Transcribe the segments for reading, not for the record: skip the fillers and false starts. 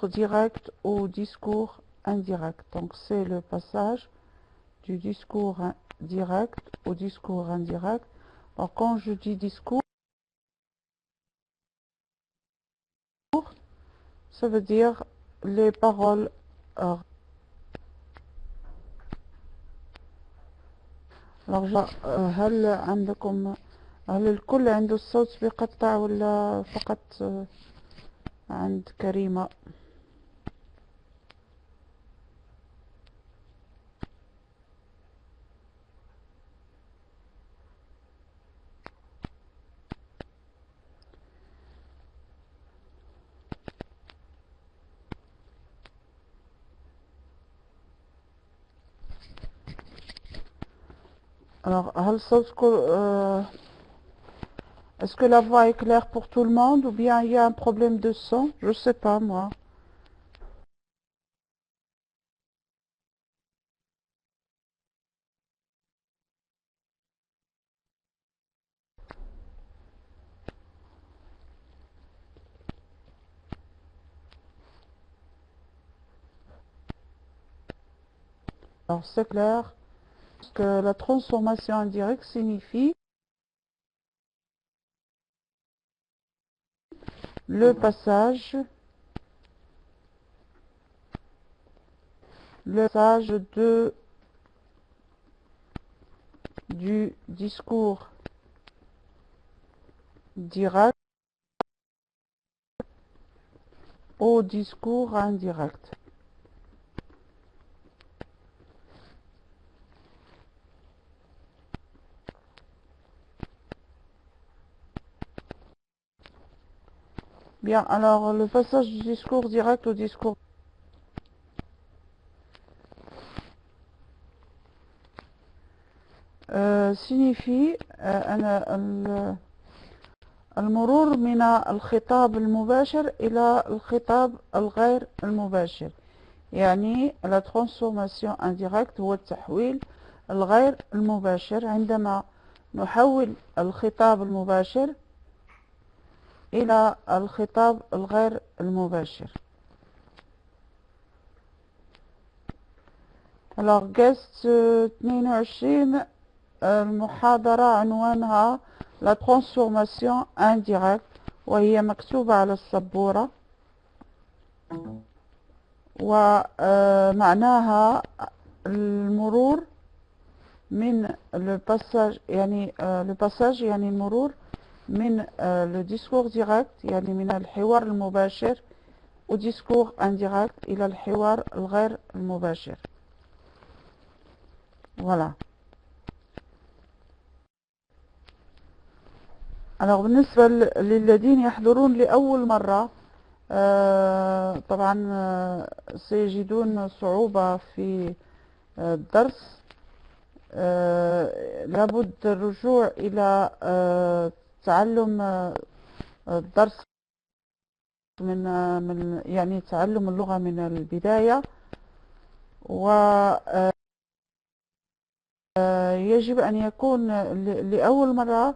direct au discours indirect. Donc c'est le passage du discours direct au discours indirect. Donc quand je dis discours, ça veut dire les paroles. هل عندكم هل الكل عنده الصوت بيقطع ولا فقط عند كريمة؟ Alors, est-ce que la voix est claire pour tout le monde ou bien il y a un problème de son? Je sais pas moi. Alors c'est clair, parce que la transformation indirecte signifie le passage du discours direct au discours indirect. Bien, alors le passage du discours direct au discours signifie المرور من الخطاب المباشر إلى الخطاب الغير المباشر. يعني la transformation indirecte هو التحويل الغير المباشر، عندما نحول الخطاب المباشر إلى الخطاب الغير المباشر. Alors guest 22 المحاضرة عنوانها la transformation indirecte، وهي مكتوبة على السبورة، ومعناها المرور من le passage يعني المرور من le discours direct يعني من الحوار المباشر au discours indirect إلى الحوار الغير المباشر. Voilà. Alors بالنسبة للذين يحضرون لأول مرة طبعا سيجدون صعوبة في الدرس. لابد الرجوع إلى تعلم الدرس من يعني تعلم اللغة من البداية، ويجب أن يكون لأول مرة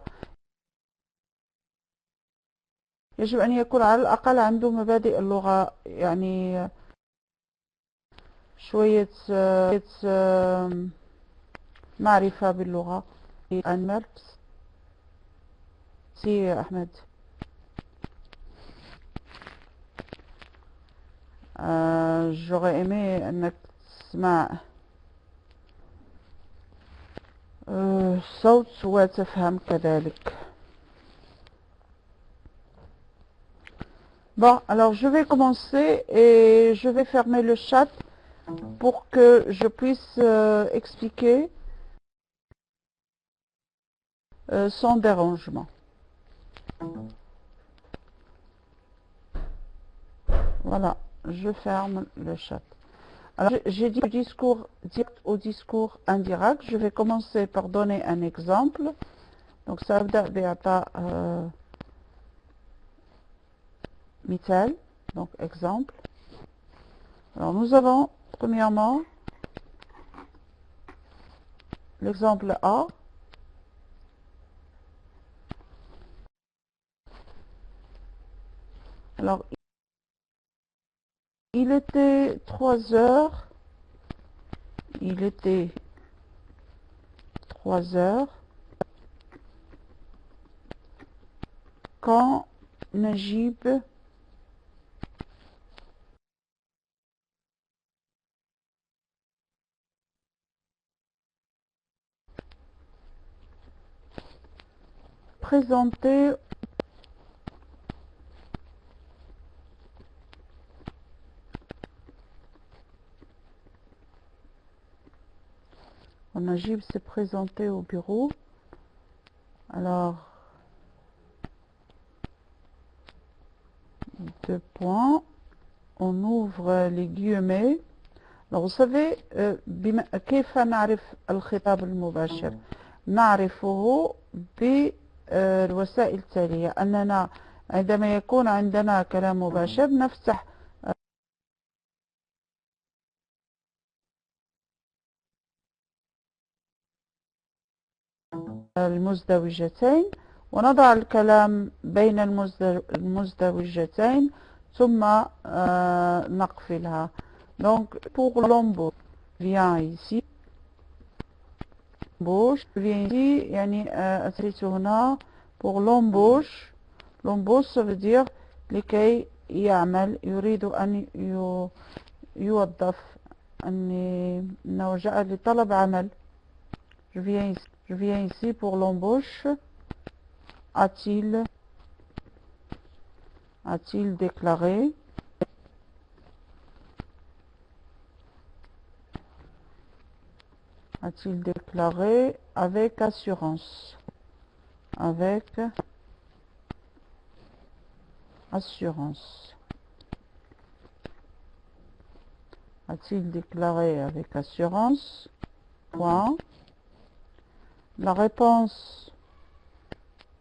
يجب أن يكون على الأقل عنده مبادئ اللغة، يعني شوية معرفة باللغة. سي أحمد، j'aurais aimé أنك تسمع صوت وتفهم كذلك. Bon, alors je vais commencer et je vais fermer le chat pour que je puisse expliquer sans dérangement. Voilà, je ferme le chat. Alors j'ai dit discours direct au discours indirect. Je vais commencer par donner un exemple. Donc ça va مثال, donc exemple. Alors nous avons premièrement l'exemple A. Alors il était 3 heures. Il était 3 heures quand Najib présentait Najib s'est présenté au bureau. Alors, 2 points, on ouvre les guillemets. Alors, vous savez, كيف نعرف الخطاب المباشر؟ نعرفه بالوسائل التالية، أننا عندما يكون عندنا كلام مباشر نفتح المزدوجتين ونضع الكلام بين المزدوجتين ثم نقفلها. Donc pour l'embauche, viens ici. Embauche, viens ici يعني أتيت هنا pour l'embauche. L'embauche ça veut dire لكي يعمل، يريد أن يوظف، أنه جاء لطلب عمل. Je viens ici pour l'embauche. A-t-il déclaré? A-t-il déclaré avec assurance? Avec assurance. A-t-il déclaré avec assurance? Point. La réponse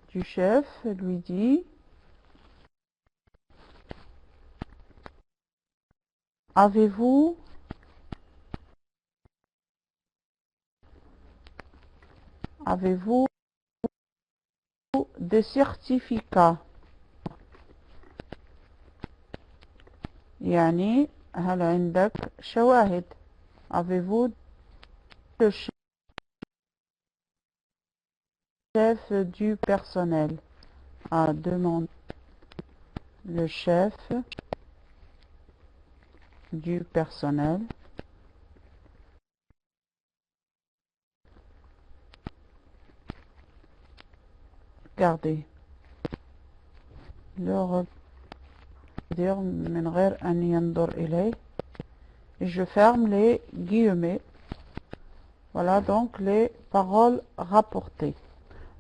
du chef lui dit: Avez-vous des certificats؟ يعني هل عندك شواهد؟ Avez-vous le chef du personnel a demandé. Le chef du personnel regardez le dire من غير أن ينظر إليه. Et je ferme les guillemets. Voilà donc les paroles rapportées.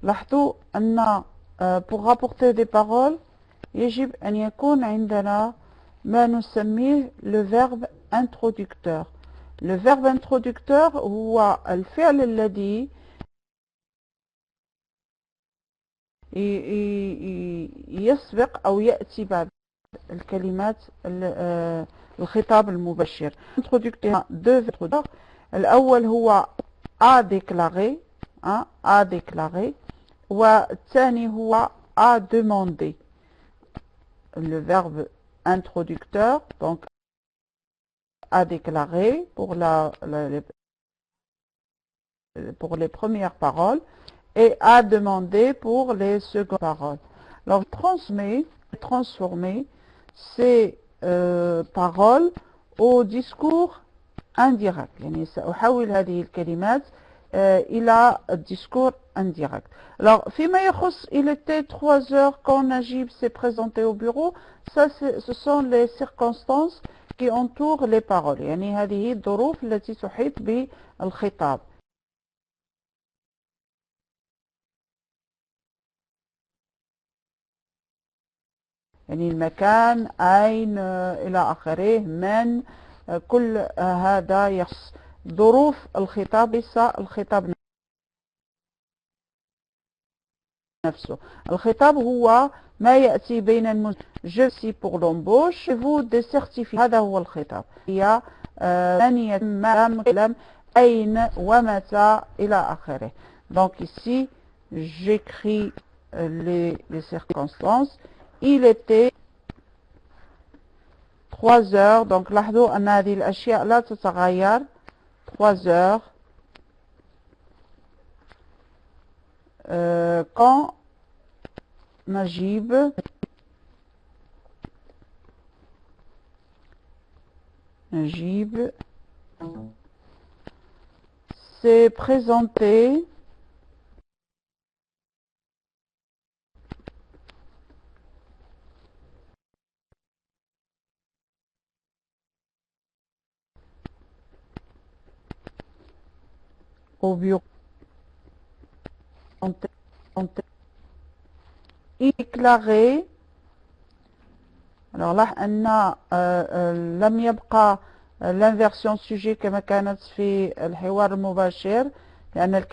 لاحظوا أن pour rapporter des paroles يجب أن يكون عندنا ما نسميه le verbe introducteur. Le verbe introducteur هو الفعل الذي يسبق أو يأتي بعد الكلمات الخطاب المباشر. Introducteur. الأول هو a déclaré، a déclaré، والثاني هو a demandé. Le verbe introducteur, donc a déclaré pour pour les premières paroles et a demandé pour les secondes paroles. Alors transformer ces paroles au discours indirect. يعني سأحول هذه الكلمات إلى الديسكور indirect. Alors, فيما يخص il était 3 heures quand Najib s'est présenté au bureau, ça ce sont les circonstances qui entourent les paroles. يعني هذه الظروف التي تحيط بالخطاب. يعني المكان، أين، إلى آخره، من، كل هذا يخص ظروف الخطاب ليس الخطاب نفسه. الخطاب هو ما يأتي بين je suis pour l'embauche et vous des certificats. هذا هو الخطاب. هي من يتم أين ومتى إلى آخره. Donc ici j'écris les circonstances. Il était 3 heures. Donc لاحظوا أن هذه الأشياء لا تتغير. 3 heures. Quand Najib s'est présenté au bureau. déclaré. Alors là أن لم يبقى l'inversion sujet كما كانت في الحوار المباشر لأن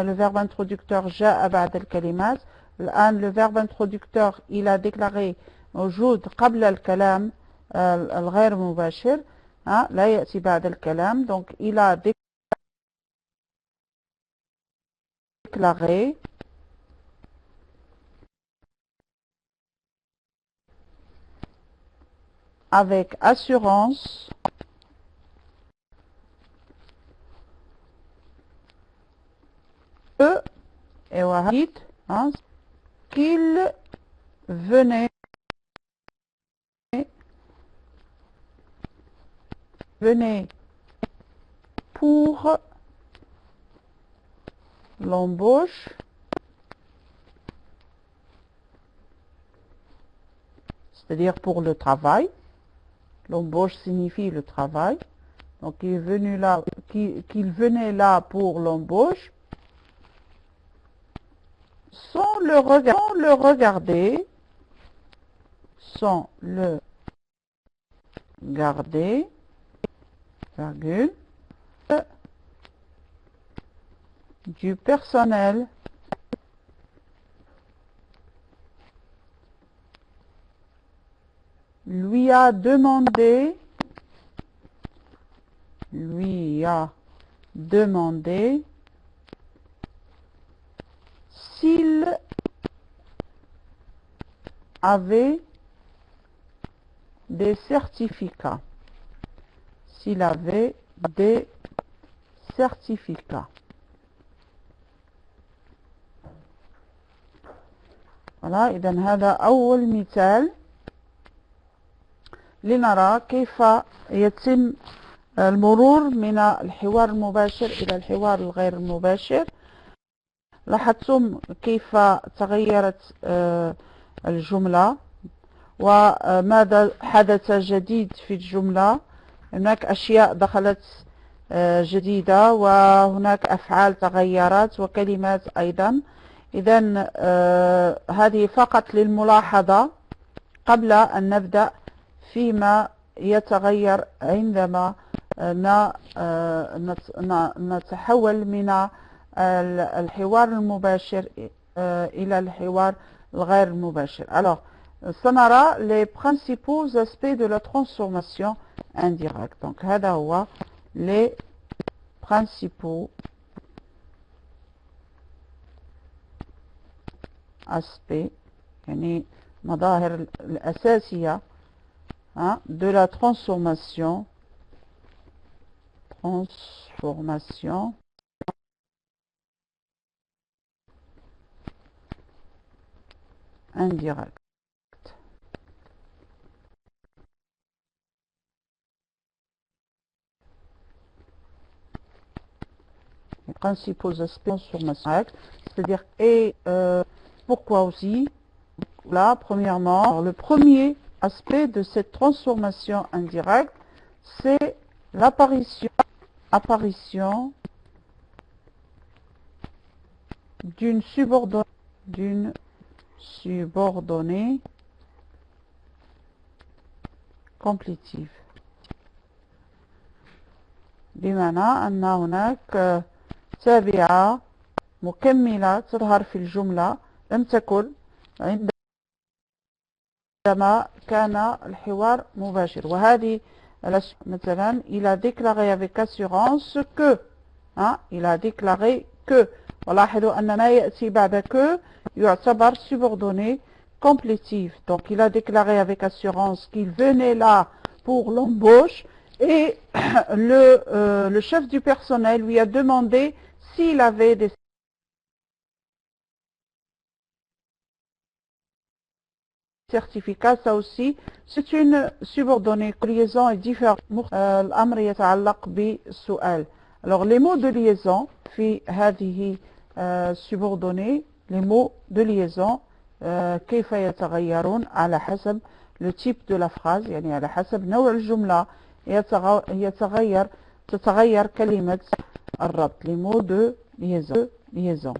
le verbe introducteur جاء بعد الكلمات. الآن le verbe introducteur il a déclaré موجود قبل الكلام الغير مباشر لا يأتي بعد الكلام. donc il a déclaré avec assurance et وهيد qu'il venait pour l'embauche c'est-à-dire pour le travail. L'embauche signifie le travail. Donc il est venu là, qu'il venait là pour l'embauche sans le regarder, virgule, du personnel lui a demandé s'il avait des certificats. Voilà, إذن هذا أول مثال لنرى كيف يتم المرور من الحوار المباشر إلى الحوار الغير المباشر. لاحظتم كيف تغيرت الجملة وماذا حدث جديد في الجملة. هناك أشياء دخلت جديدة وهناك أفعال تغيرت وكلمات أيضا. إذن هذه فقط للملاحظة قبل أن نبدأ فيما يتغير عندما نتحول من الحوار المباشر إلى الحوار الغير المباشر. Alors, سنرى les principaux aspects de la transformation indirecte. Donc هذا هو les principaux aspects يعني مظاهر الأساسية de la transformation indirecte. Les principaux aspects de transformation indirecte, c'est-à-dire pourquoi aussi. Là, premièrement, le premier aspect de cette transformation indirecte, c'est l'apparition d'une subordonnée complétive. بمعنى أن هناك تابعة مكملة تظهر في الجملة لم تكن عندما كان الحوار مباشر. وهذه مثلا il a déclaré avec assurance que il a déclaré que. ولاحظوا أن ما يأتي بعد que يعتبر subordonné complétif. Donc il a déclaré avec assurance qu'il venait là pour l'embauche et le chef du personnel lui a demandé s'il avait des certificats. Ça aussi, c'est une subordonnée. Liaison est différente. الأمر يتعلق بالسؤال. Alors, les mots de liaison, في هذه subordonnée, les mots de liaison, كيف يتغيرون على حسب le type de la phrase، يعني على حسب نوع الجملة تتغير كلمة الربط. Les mots de liaison.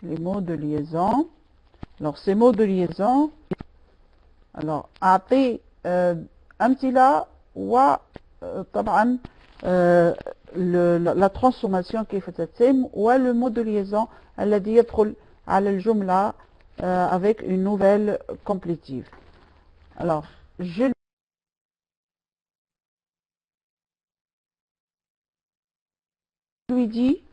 Les mots de liaison. Alors, ces mots de liaison, alors, أعطي أمثلة وطبعا la transformation كيف تتم le mot de liaison الذي يدخل على الجملة avec une nouvelle complétive. Alors, je lui dis,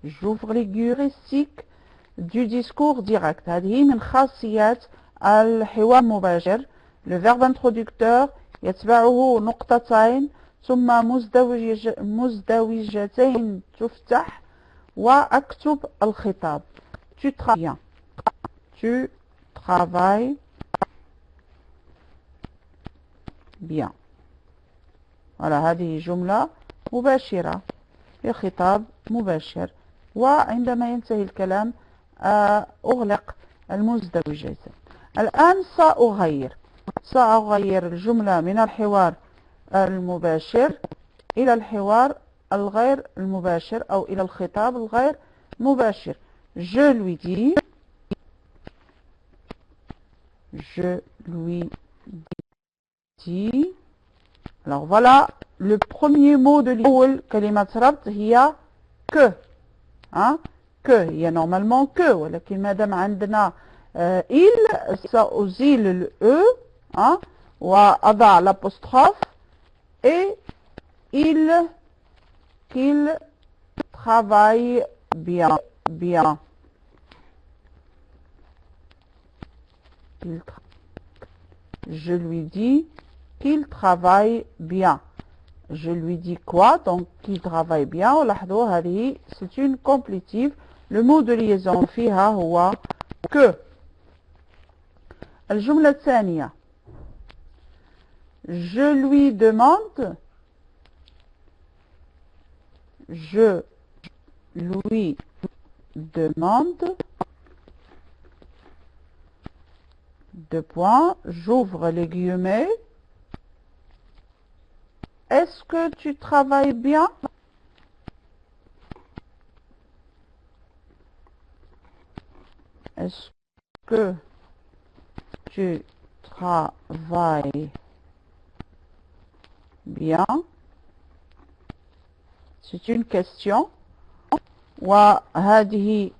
j'ouvre les هيوريستيك du discours direct. هذه من خاصيات الحوار المباشر. Le verbe introducteur يتبعه نقطتين ثم مزدوجتين تفتح وأكتب الخطاب. Tu travailles bien. voilà، هذه جملة مباشرة في خطاب مباشر. وعندما ينتهي الكلام أغلق المزدوجات. الآن سأغير الجملة من الحوار المباشر إلى الحوار الغير المباشر أو إلى الخطاب الغير مباشر. Je lui dis. Alors voilà, le premier mot de l'أول كلمة ربط هي que. que هي normalement que، ولكن ما دام عندنا il سأزيل ال e وأضع l'apostrophe et qu'il travaille bien. Je lui dis qu'il travaille bien. Je lui dis quoi? Donc, qu'il travaille bien. ولاحظوا هذه c'est une complétive. Le mot de liaison فيها هو que. الجملة الثانية. Je lui demande. Je lui demande. Deux points. J'ouvre les guillemets. Est-ce que tu travailles bien? Est-ce que tu travailles bien? C'est une question. وهذه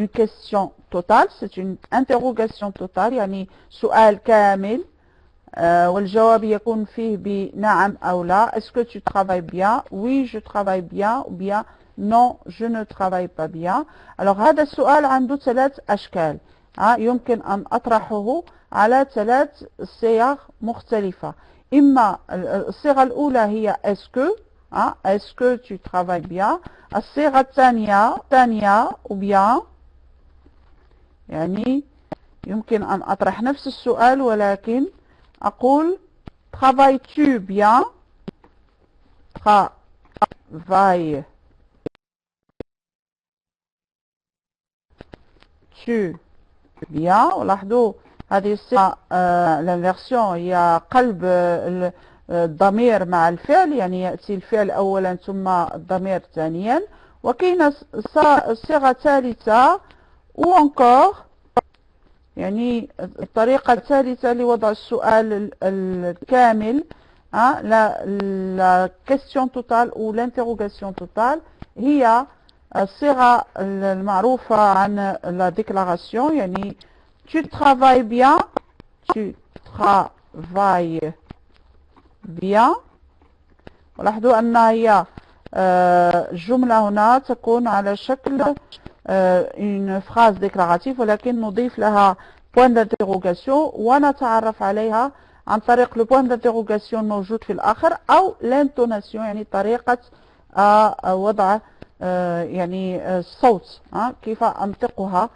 une question totale. C'est une interrogation totale. يعني سؤال كامل. والجواب يكون فيه بنعم أو لا. Est-ce que tu travailles bien? Oui, je travaille bien. Ou bien non, je ne travaille pas bien. Alors هذا السؤال عنده 3 أشكال. يمكن أن أطرحه على 3 صيغ مختلفة. إما الصيغة الأولى هي est-ce que. Est-ce que tu travailles bien? الصيغة الثانية ou bien يعني يمكن أن أطرح نفس السؤال ولكن أقول travailles-tu bien? Travailles-tu bien? ولاحظوا هذه الصيغة الانفيرسيون هي قلب الضمير مع الفعل، يعني يأتي الفعل أولا ثم الضمير ثانيا. وكاينة صيغة ثالثة ou encore يعني الطريقة الثالثة لوضع السؤال الكامل la question totale ou l'interrogation totale هي الصيغة المعروفة عن la déclaration. يعني tu travailles bien. Tu travailles bien. ولاحظوا أنها هي الجملة هنا تكون على شكل une phrase déclarative ولكن نضيف لها point d'interrogation ونتعرف عليها عن طريق le point d'interrogation الموجود في الآخر أو l'intonation يعني طريقة وضع يعني الصوت كيف أنطقها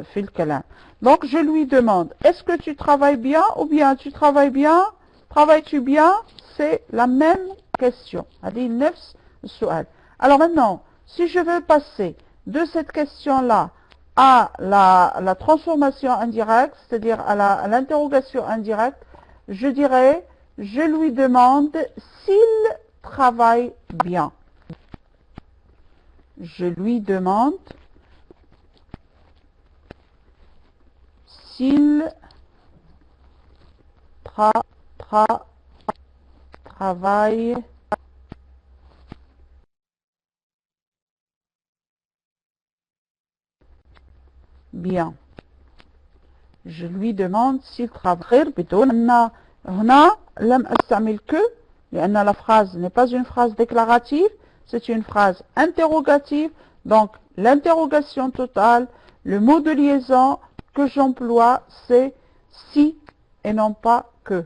في الكلام. Donc je lui demande est-ce que tu travailles bien ou bien tu travailles bien, travailles-tu bien? C'est la même question. هذه نفس السؤال. Alors maintenant si je veux passer de cette question-là à la transformation indirecte, c'est-à-dire à l'interrogation indirecte, je dirais, je lui demande s'il travaille bien. Je lui demande s'il travaille bien. Je lui demande s'il travaille بدون هنا لم أستعمل que لأن la phrase n'est pas une phrase déclarative, c'est une phrase interrogative. Donc l'interrogation totale, le mot de liaison que j'emploie, c'est si et non pas que.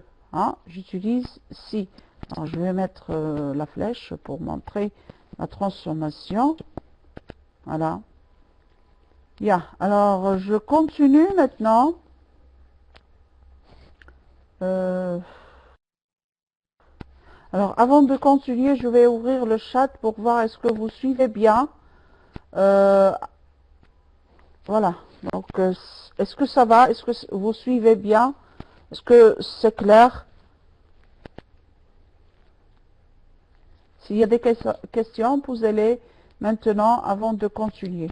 J'utilise si. Alors, je vais mettre la flèche pour montrer la transformation. Voilà. Bien. Alors, je continue maintenant. Alors, avant de continuer, je vais ouvrir le chat pour voir est-ce que vous suivez bien. Voilà. Donc, est-ce que ça va? Est-ce que vous suivez bien? Est-ce que c'est clair? S'il y a des questions, posez-les maintenant avant de continuer.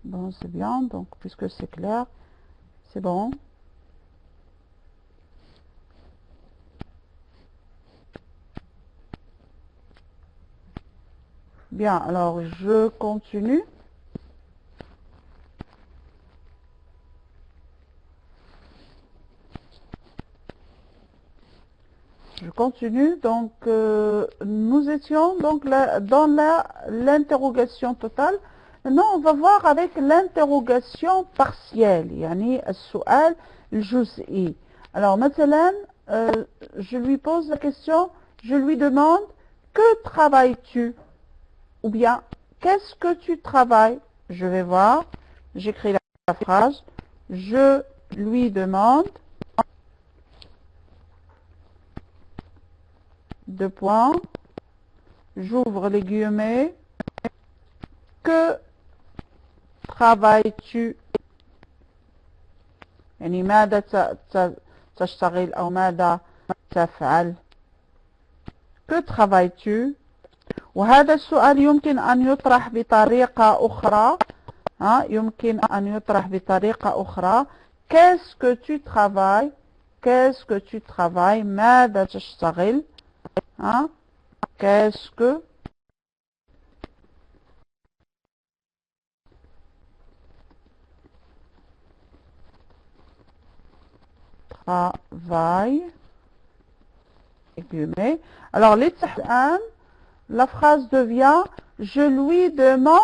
Bon, c'est bien. Donc, puisque c'est clair, c'est bon. Bien, alors je continue. Je continue. Donc, nous étions donc dans l'interrogation totale. Maintenant, on va voir avec l'interrogation partielle. يعني السؤال الجزئي. Alors, مثلا, je lui pose la question, je lui demande que travailles-tu? Ou bien, qu'est-ce que tu travailles? Je vais voir, j'écris la phrase, je lui demande, deux points, j'ouvre les guillemets, que travailles-tu? يعني ماذا تشتغل أو ماذا تفعل؟ que travailles-tu؟ وهذا السؤال يمكن أن يطرح بطريقة أخرى. يمكن أن يطرح بطريقة أخرى. Qu'est-ce que tu travailles? Qu'est-ce que tu travailles? ماذا تشتغل؟ Qu'est-ce que travaille? Alors, la phrase devient je lui demande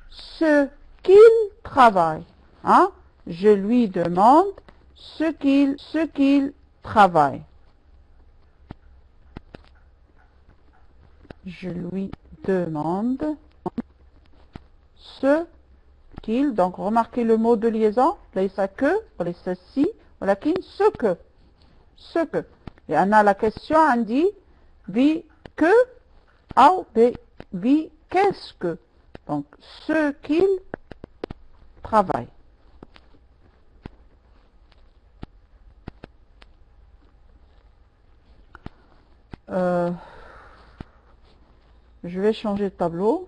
ce qu'il travaille. Je lui demande ce qu'il travaille. Je lui demande ce qu'il, donc remarquez le mot de liaison, ليس que, وليس si, ولكن ce que. لأن la question on dit bi que ou bi qu'est-ce que. Donc ce qu'il travaille. Je vais changer de tableau.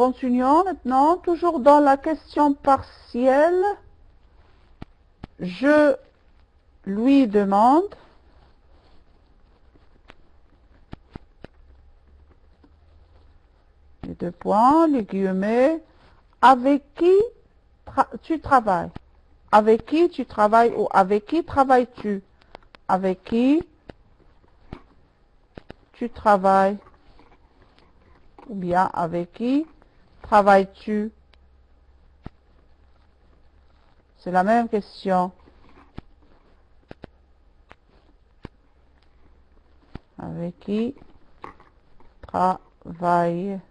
continuons maintenant, toujours dans la question partielle. Je lui demande les deux points, les guillemets, avec qui tu travailles? Avec qui tu travailles ou avec qui travailles-tu? Avec qui tu travailles? Ou bien avec qui travailles-tu? C'est la même question. Avec qui travailles-tu?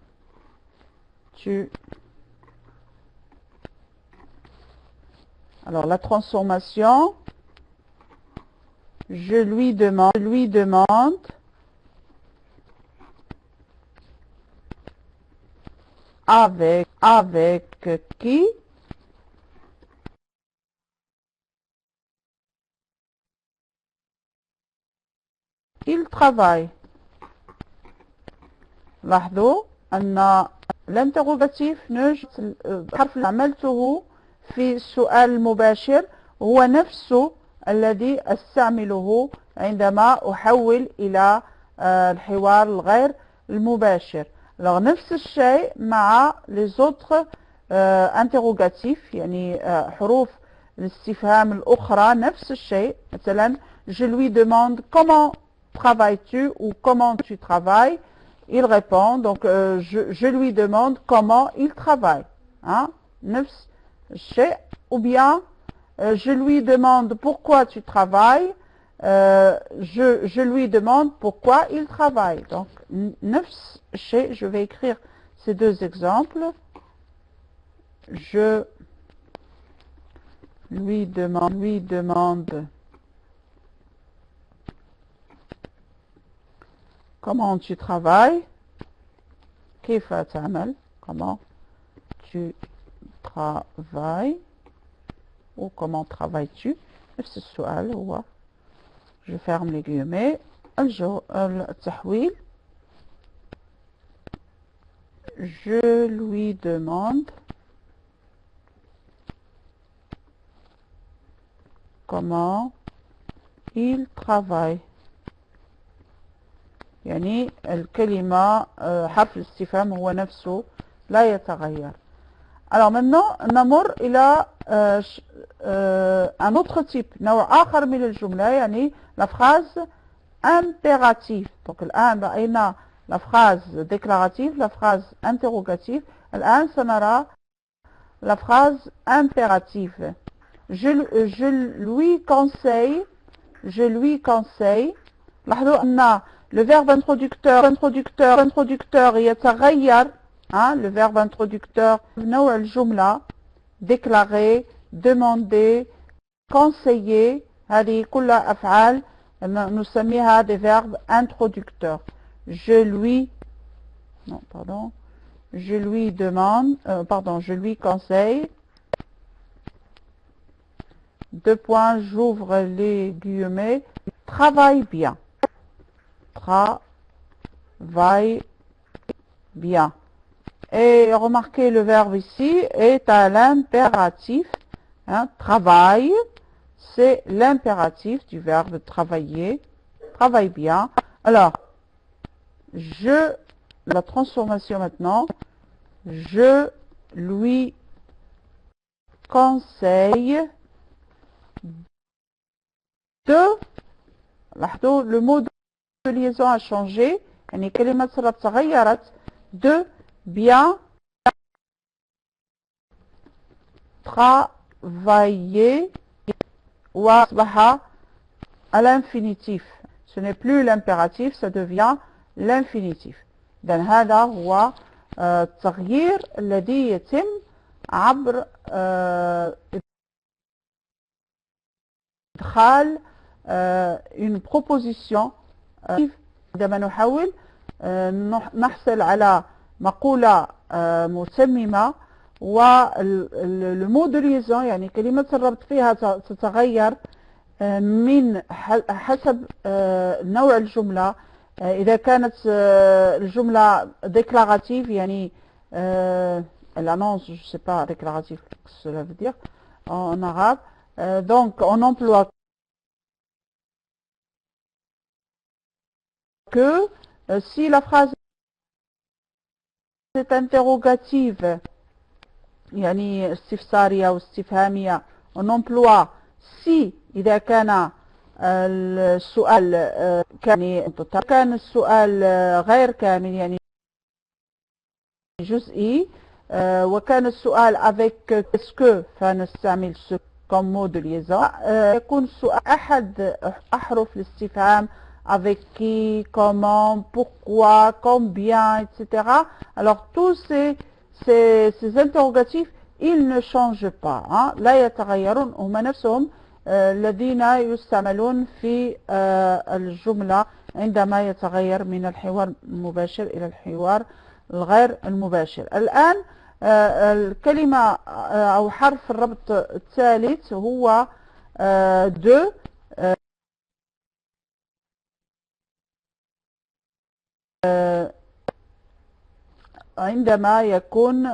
Alors, la transformation, je lui demande avec qui il travaille. لاحظوا أن الانتروغاتيف حرف عملته في السؤال المباشر هو نفسه الذي أستعمله عندما أحول إلى الحوار الغير المباشر. Alors, نفس الشيء مع les autres interrogatifs يعني حروف الاستفهام الأخرى نفس الشيء. مثلا je lui demande comment travailles-tu ou comment tu travailles. Il répond, donc je lui demande comment il travaille. Hein? نفس الشيء. Ou bien je lui demande pourquoi tu travailles. Je lui demande pourquoi il travaille. Donc, نفس الشيء, je vais écrire ces deux exemples. Je lui demande comment tu travailles. كيف تعمل? Comment tu travailles? Ou comment travailles-tu? نفس السؤال هو. Je ferme les guillemets. التحويل. Je lui demande comment il travaille. يعني الكلمة حرف الاستفهام هو نفسه لا يتغير. Alors maintenant نمر إلى un autre type, نوع آخر من الجملة, يعني la phrase impérative. Donc الآن رأينا la phrase déclarative, la phrase interrogative. الآن سنرى la phrase impérative. Je lui conseille. لاحظوا أن le verbe introducteur يتغير. Le verbe introducteur نوع الجملة déclarer, demander, conseiller. هذه كلها أفعال نسميها des verbes introducteurs. Je lui demande, je lui conseille. Deux points, j'ouvre les guillemets. Travaille bien. Travaille bien. Et remarquez, le verbe ici est à l'impératif. Travaille, c'est l'impératif du verbe travailler. Travaille bien. Alors, la transformation maintenant. Je lui conseille لاحظوا le mot de liaison a changé. يعني كلمة تغيرت. De bien travailler وأصبح à l'infinitif. Ce n'est plus l'impératif, ça devient l'infinitif. إذن هذا هو التغيير الذي يتم عبر إدخال une proposition. عندما نحاول نحصل على مقولة متممة والمو دو ليزون يعني كلمة الربط فيها تتغير من حسب نوع الجملة. إذا كانت الجملة ديكلاراتيف يعني elle annonce, je ne sais pas, déclaratif, ce que cela veut dire en arabe. Donc, on emploie que si la phrase est interrogative, يعني استفسارية أو استفهامية، on emploie si إذا كان السؤال كان السؤال غير كامل يعني جزئي، وكان السؤال avec qu'est-ce que فنستعمل ce comme mot de liaison. يكون السؤال أحد أحرف الاستفهام avec qui, comment, pourquoi, combien, etc. Alors tous ces interrogatifs, ils ne changent pas. لا يتغيرون، هم نفسهم الذين يستعملون في الجملة عندما يتغير من الحوار المباشر إلى الحوار الغير المباشر. الآن الكلمة أو حرف الربط الثالث هو دو. عندما يكون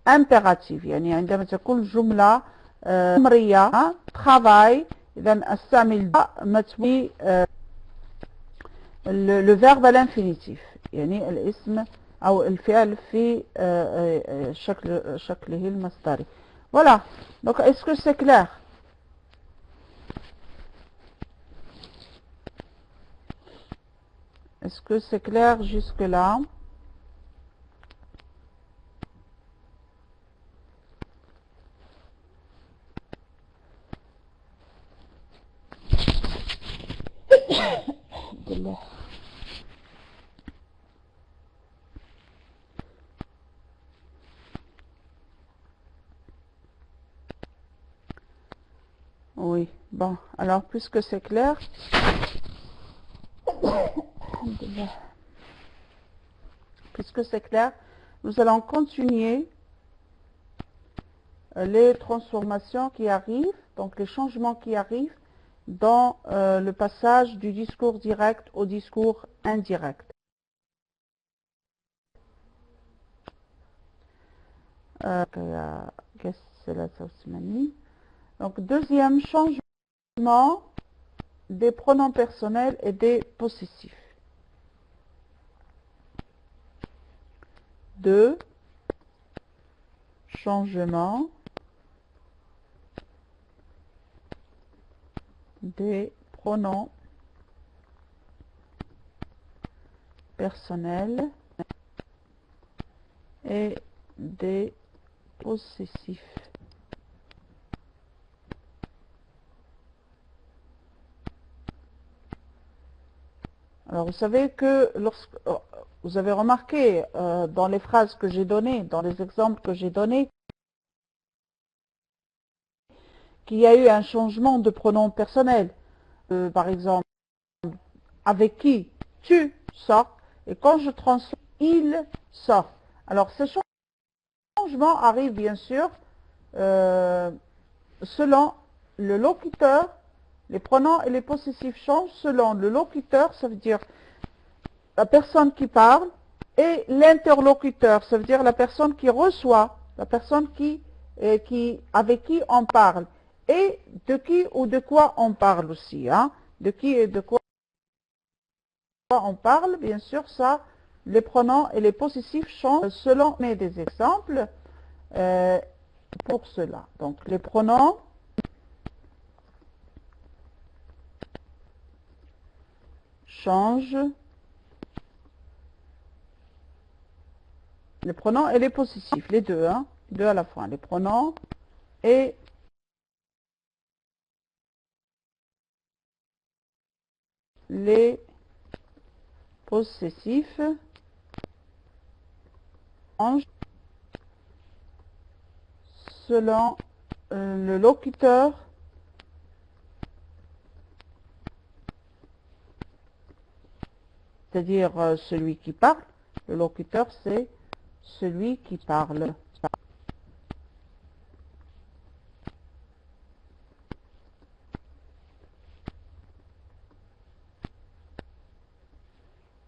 impératif، يعني عندما تكون جملة أمرية travail، إذا أستعمل متبوي le verbe à l'infinitif، يعني الاسم أو الفعل في شكله المصدري. Voilà. Donc, est-ce que c'est clair? Est-ce que c'est clair jusque-là? Oui, bon, alors puisque c'est clair, puisque c'est clair, nous allons continuer les transformations qui arrivent, donc les changements qui arrivent dans le passage du discours direct au discours indirect. Donc, deuxième changement des pronoms personnels et des possessifs. Deux, changement des pronoms personnels et des possessifs. Alors, vous savez que lorsque vous avez remarqué dans les phrases que j'ai données, dans les exemples que j'ai donnés, qu'il y a eu un changement de pronom personnel. Par exemple, avec qui tu sors, et quand je transforme, il sort. Alors, ce changement arrive bien sûr selon le locuteur. Les pronoms et les possessifs changent selon le locuteur, ça veut dire la personne qui parle, et l'interlocuteur, ça veut dire la personne qui reçoit, la personne avec qui on parle, et de qui ou de quoi on parle aussi. De qui et de quoi on parle, bien sûr, ça, les pronoms et les possessifs changent selon des exemples pour cela. Donc, les pronoms changent. Les pronoms et les possessifs, les deux, deux à la fois. Les pronoms et les possessifs changent selon le locuteur c'est-à-dire celui qui parle. Le locuteur, c'est celui qui parle.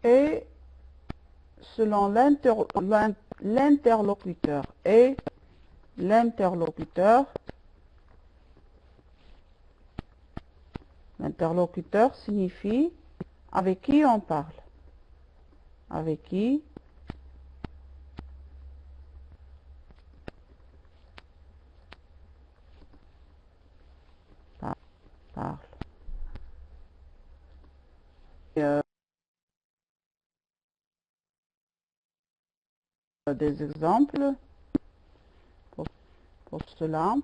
Et selon l'interlocuteur. Et l'interlocuteur signifie avec qui on parle. Avec qui parle. Des exemples pour cela.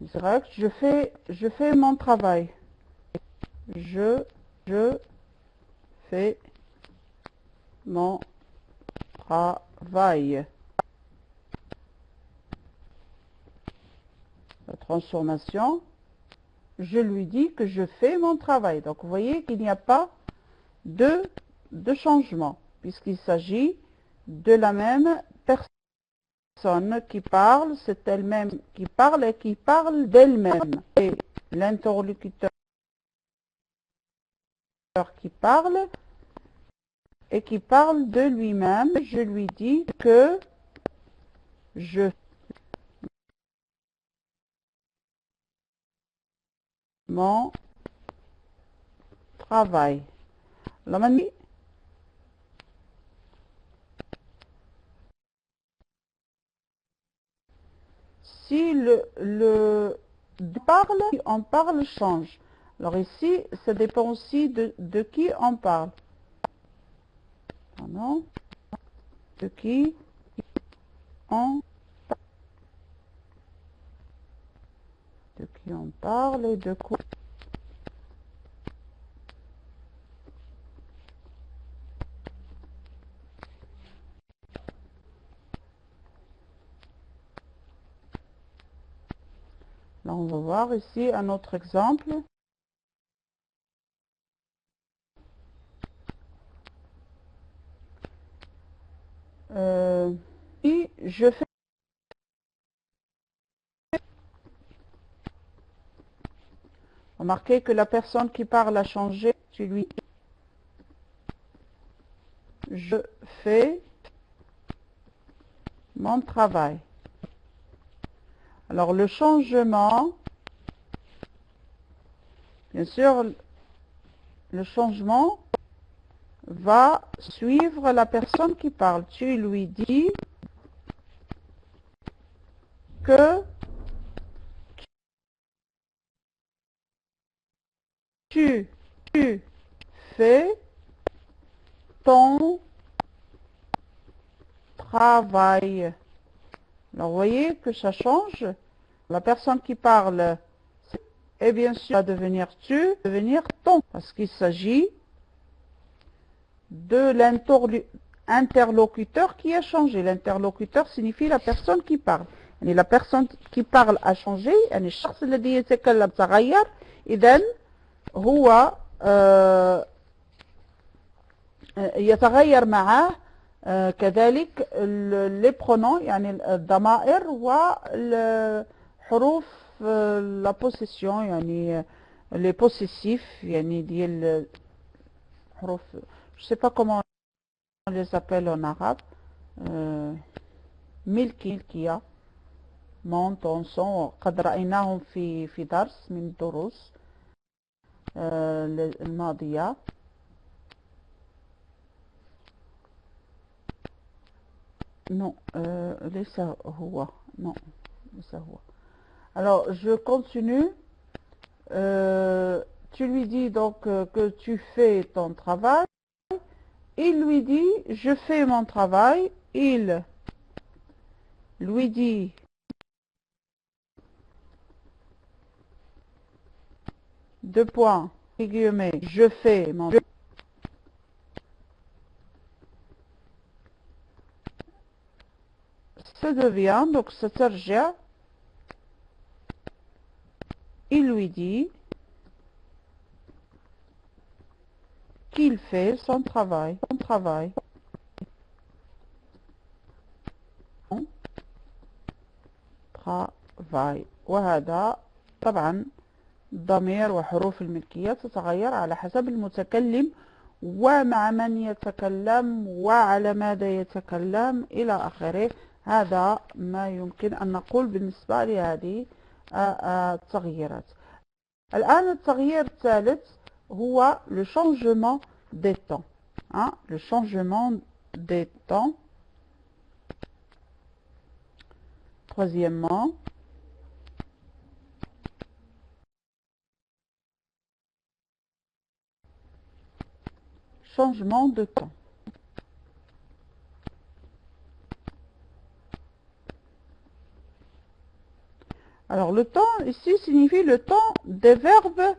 Direct, je fais mon travail. Je fais mon travail. La transformation, je lui dis que je fais mon travail. Donc vous voyez qu'il n'y a pas de changement, puisqu'il s'agit de la même personne qui parle, c'est elle-même qui parle et qui parle d'elle-même. Et l'interlocuteur qui parle et qui parle de lui-même, je lui dis que je fais mon travail. La manière si on parle change. Alors ici, ça dépend aussi de qui on parle. Pardon. De qui on parle et de quoi. Là, on va voir ici un autre exemple. Et je fais remarquez que la personne qui parle a changé. Tu lui je fais mon travail. Alors le changement, bien sûr, le changement va suivre la personne qui parle. Tu lui dis que tu fais ton travail. Alors, vous voyez que ça change. La personne qui parle, et bien sûr, va devenir tu, devenir ton, parce qu'il s'agit de l'interlocuteur qui a changé. L'interlocuteur signifie la personne qui parle. يعني la personne qui parle a changé. يعني الشخص الذي يتكلم تغير. إذن هو يتغير معه كذلك les pronoms يعني الضمائر والحروف la possession يعني les possessifs يعني ديال حروف je sais pas comment on les appelle en arabe ملكية mon ton son قد رأيناهم في درس من الدروس الماضية. Non, laisse هو. Non, laisse هو. Alors, je continue. Tu lui dis donc que tu fais ton travail. Il lui dit, je fais mon travail. Il lui dit, deux points, guillemets, je fais mon travail. Ça devient, donc ça ترجع. Il lui dit qu'il fait son travail. Son travail. Son travail. وهذا طبعا الضمير وحروف الملكية تتغير على حسب المتكلم ومع من يتكلم وعلى ماذا يتكلم إلى آخره. هذا ما يمكن أن نقول بالنسبة لهذه التغييرات. الآن التغيير الثالث هو le changement des temps. Le changement des temps. Troisièmement, changement de temps. Alors le temps ici signifie le temps des verbes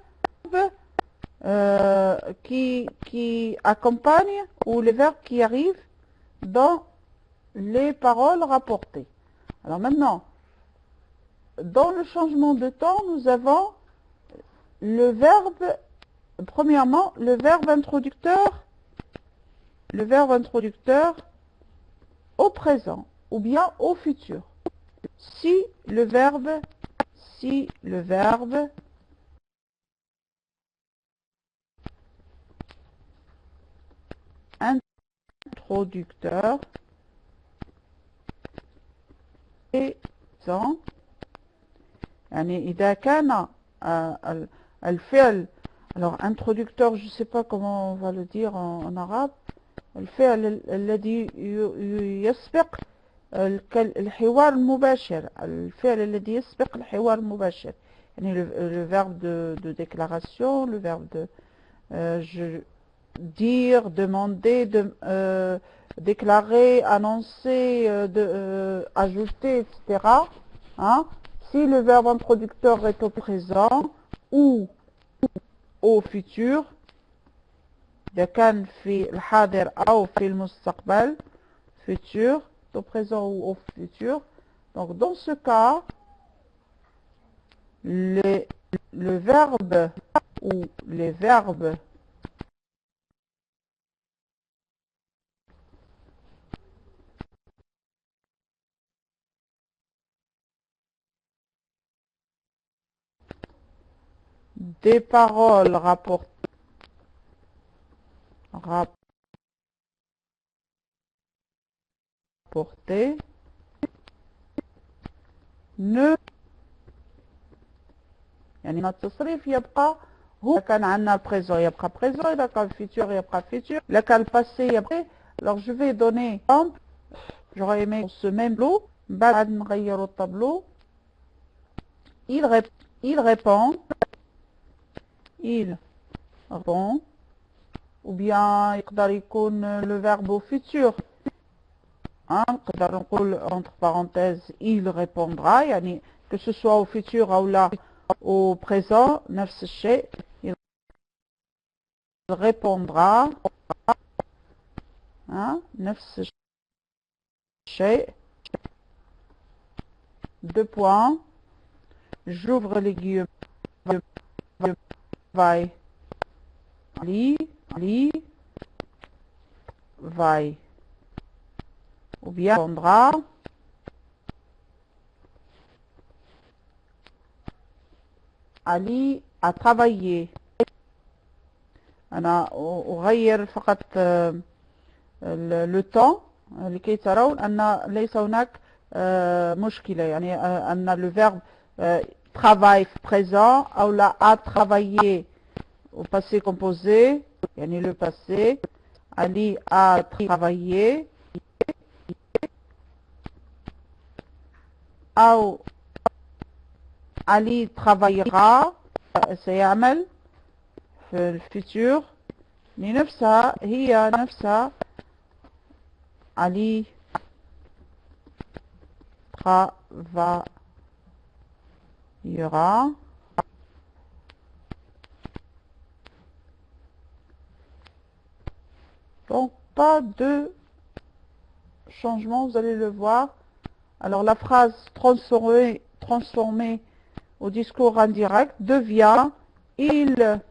qui accompagnent ou les verbes qui arrivent dans les paroles rapportées. Alors maintenant, dans le changement de temps, nous avons le verbe, premièrement, le verbe introducteur au présent ou bien au futur. Si le verbe introducteur présent، يعني إذا كان الفعل، alors introducteur je ne sais pas comment on va le dire en arabe، الفعل الذي يسبق الحوار المباشر، الفعل الذي يسبق الحوار المباشر، يعني le verbe de déclaration, le verbe de dire, demander, déclarer, annoncer, ajouter, etc. Si le verbe introducteur est au présent ou au futur، إذا كان في الحاضر أو في المستقبل، futur, au présent ou au futur. Donc dans ce cas, le verbe ou les verbes des paroles rapportées ne، يعني التصريف يبقى هو. إذا كان عندنا البريزون يبقى بريزون، إذا كان الفيتور يبقى فيتور، إذا كان الباسي يبقى. Alors je vais donner exemple. J'aurais aimé ce même tableau. بعد نغيروا الطابلو. Il répond ou bien يقدر يكون le verbe au futur. نقدر نقول entre parenthèses il répondra، يعني que ce soit au futur ou là au présent نفس الشيء، il répondra، نفس الشيء. Deux points, j'ouvre les guillemets، lit, vaille. Ou bien répondra Ali a travaillé. أنا أغير فقط le temps لكي ترون أن ليس هناك مشكلة، يعني أن le verbe travaille présent أو لا a travaillé au passé composé، يعني le passé. Ali a travaillé أو Ali travaillera، سيعمل في الفيتور. لنفسها هي نفسها Ali travaillera. Donc pas de changement, vous allez le voir. Alors la phrase transformée au discours indirect devient il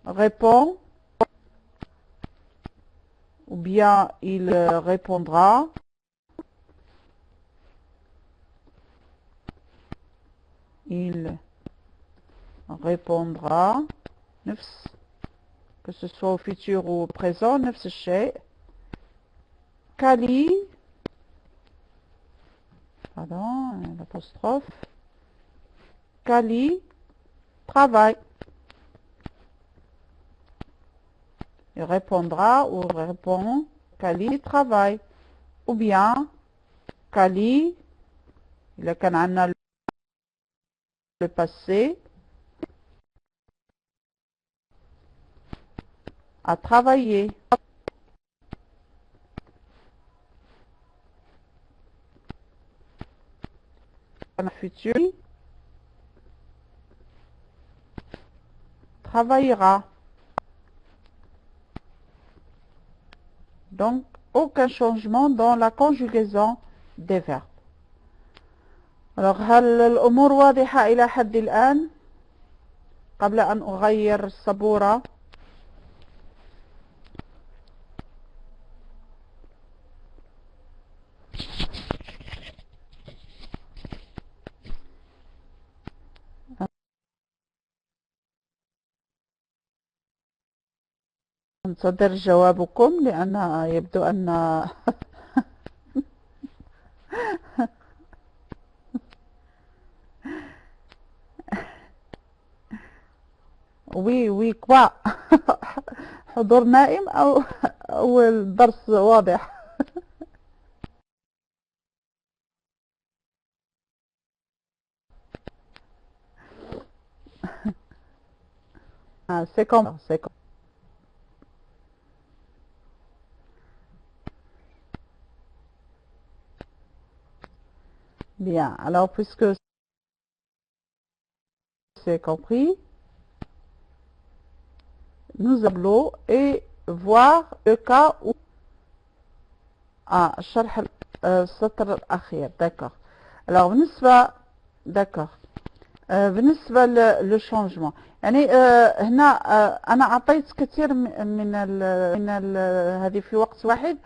répond ou bien il répondra. Il répondra نفس que ce soit au futur ou au présent نفس الشيء Kali pardon l'apostrophe Kali travaille. Il répondra ou répond Kali travaille. Ou bien Kali, إذا كان عندنا le passé, a travaillé. Dans le futur, travaillera. Donc, aucun changement dans la conjugaison des verbes. Alors, هل الأمور واضحة إلى حد الآن؟ قبل أن أغير السبورة. انتظر جوابكم لأن يبدو أن وي كوا حضور نائم أو الدرس واضح. C'est comme. Bien, alors puisque c'est compris, nous allons et voir le cas où شرح السطر الأخير. D'accord. Alors بالنسبة d'accord. بالنسبة للشونجمون يعني هنا أنا أعطيت كثير من هذه في وقت واحد.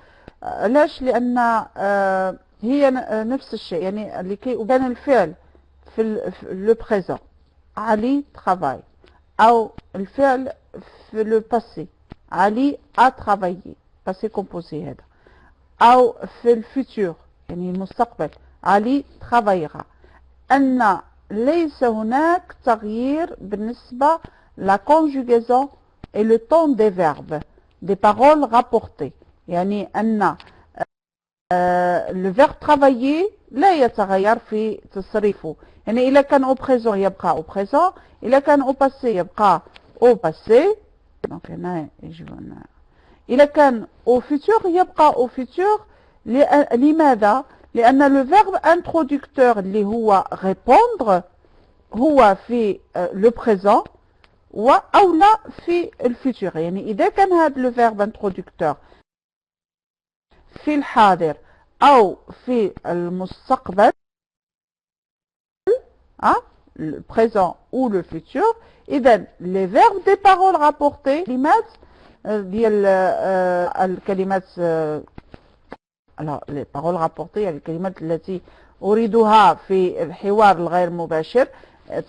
علاش؟ لأن هي نفس الشيء يعني لكي أبين الفعل في لو بريزون علي travaille أو الفعل في لو باسي علي a travaillé passé composé هذا أو في الفيتور يعني المستقبل علي travaillera. أن ليس هناك تغيير بالنسبة la conjugaison et le temps des verbes des paroles rapportées يعني أن le verbe travailler لا يتغير في تصريفه يعني إذا كان au présent يبقى au présent إذا كان au passé يبقى au passé donc هنا يجيبون إذا كان au futur يبقى au futur. لماذا؟ لأن le verbe introducteur اللي هو répondre هو في le présent أو لا في الفيتور يعني إذا كان هذا le verbe introducteur في الحاضر أو في المستقبل le présent ou le futur إذا les verbes des paroles rapportées كلمات ديال الكلمات alors les paroles rapportées الكلمات التي أريدها في الحوار الغير مباشر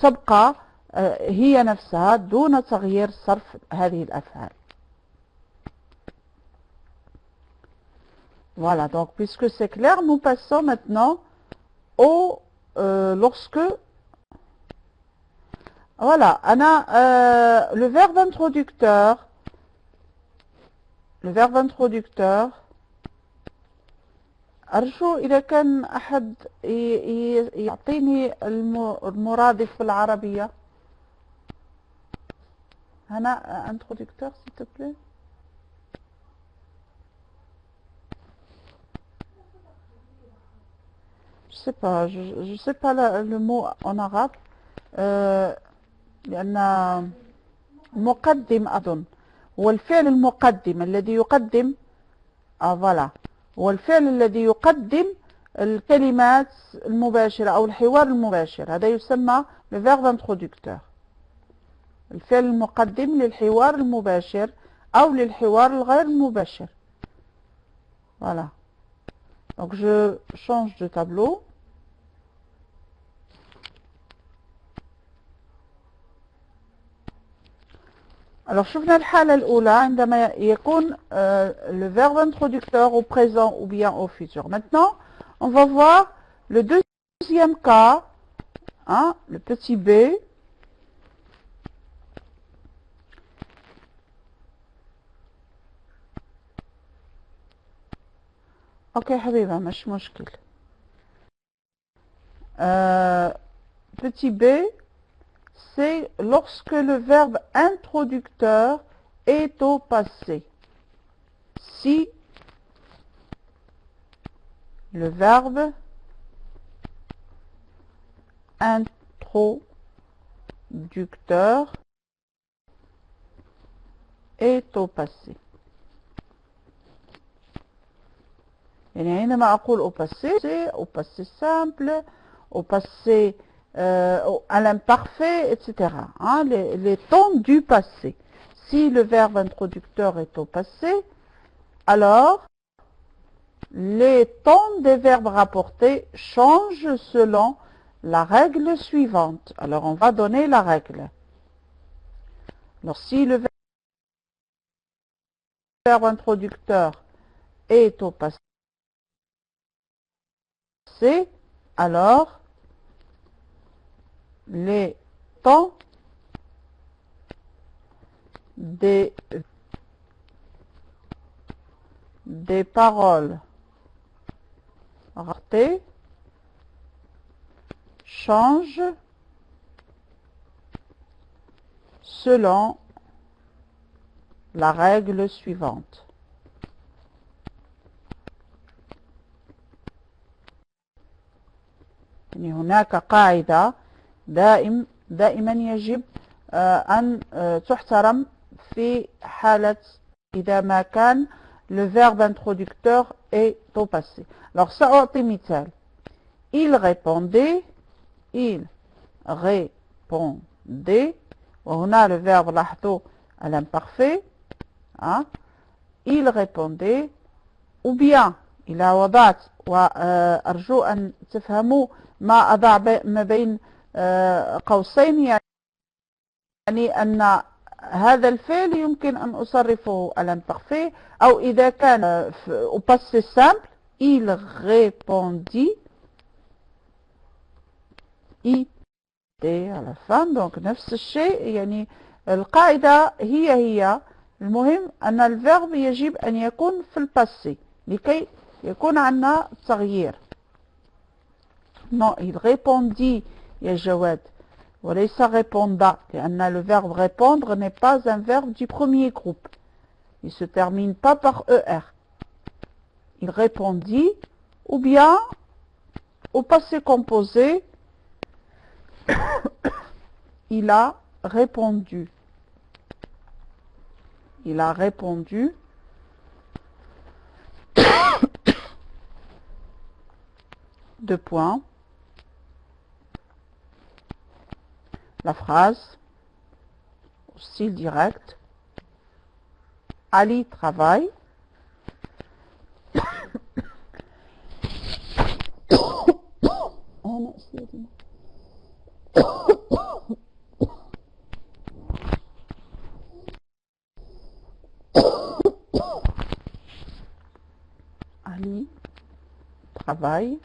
تبقى هي نفسها دون تغيير صرف هذه الأفعال. Voilà, donc puisque c'est clair, nous passons maintenant au lorsque voilà, أنا le verbe introducteur أرجو إذا كان أحد يعطيني المرادف بالعربية. هنا introducteur s'il te plaît. Je sais pas le mot en arabe. لأن مقدم أظن هو الفعل المقدم الذي يقدم فوالا هو الفعل الذي يقدم الكلمات المباشرة أو الحوار المباشر هذا يسمى le verbe introducteur. الفعل المقدم للحوار المباشر أو للحوار الغير مباشر. Voilà. Donc je change de tableau. Alors شفنا الحالة الأولى عندما يكون le verbe introducteur au présent ou bien au futur. Maintenant, on va voir le deuxième cas, hein, le petit b. Ok حبيبة مش مشكل. Petit b, c'est lorsque le verbe introducteur est au passé. Si le verbe introducteur est au passé. يعني عندما أقول au passé simple, au passé à l'imparfait, etc. Hein, les temps du passé. Si le verbe introducteur est au passé, alors les temps des verbes rapportés changent selon la règle suivante. Alors on va donner la règle. Alors si le verbe introducteur est au passé, alors les temps des paroles ratées changent selon la règle suivante. يعني هناك قاعدة دائما يجب أن تحترم في حالة إذا ما كان le verbe introducteur est au passé. Alors سأعطي مثال. Il répondait وهنا le verbe لاحظوا à l'imparfait. Hein? Il répondait ou bien إذا وضعت وأرجو أن تفهموا ما أضع ما بين قوسين يعني أن هذا الفعل يمكن أن أصرفه à l'imparfait أو إذا كان au passé simple il répondit à la fin donc نفس الشيء يعني القاعدة هي المهم أن الفيرب يجب أن يكون في الباسي لكي يكون عندنا تغيير. Non, il répondit يا جواد وليس répondant لأن le verbe répondre n'est pas un verbe du premier groupe. Il ne se termine pas par ER. Il répondit ou bien au passé composé il a répondu. Il a répondu. Deux points. La phrase, au style direct. Ali travaille. Ali travaille.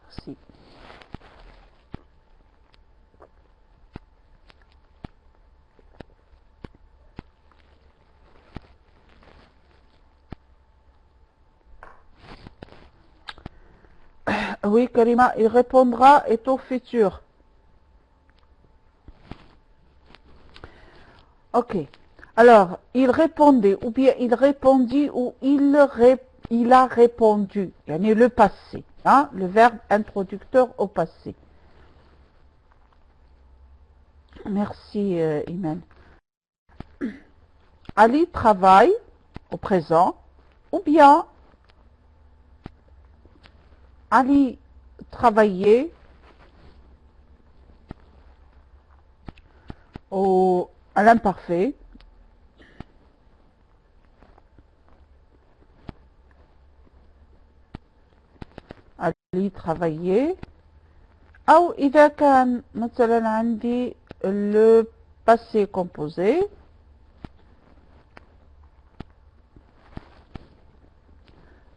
Merci. Oui, Karima, il répondra est au futur. Ok. Alors, il répondait, ou bien il répondit, ou il a répondu. Yani le passé. Hein, le verbe introducteur au passé. Merci, Iman. Ali travaille au présent, ou bien Ali travaillait à l'imparfait, علي travailler. أو إذا كان مثلا عندي le passé composé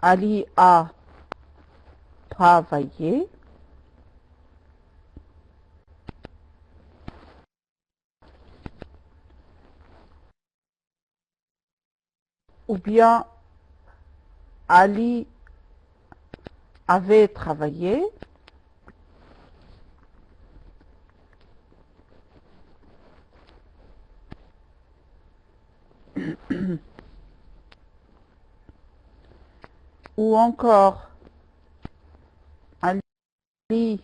Ali a travaillé. Ou bien Ali avait travaillé. Ou encore Ali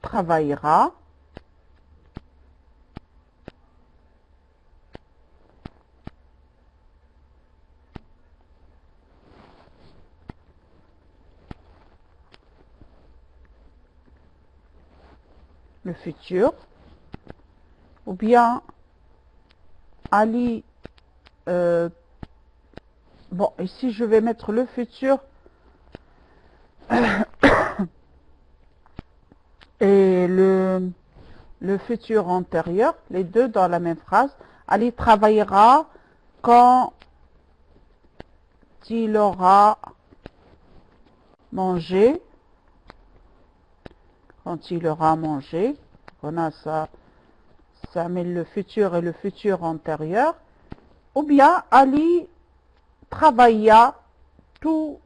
travaillera. Le futur. Ou bien Ali, bon, ici je vais mettre le futur et le futur antérieur, les deux dans la même phrase. Ali travaillera quand il aura mangé. Quand il aura mangé. On a ça, ça met le futur et le futur antérieur. Ou bien Ali travailla tout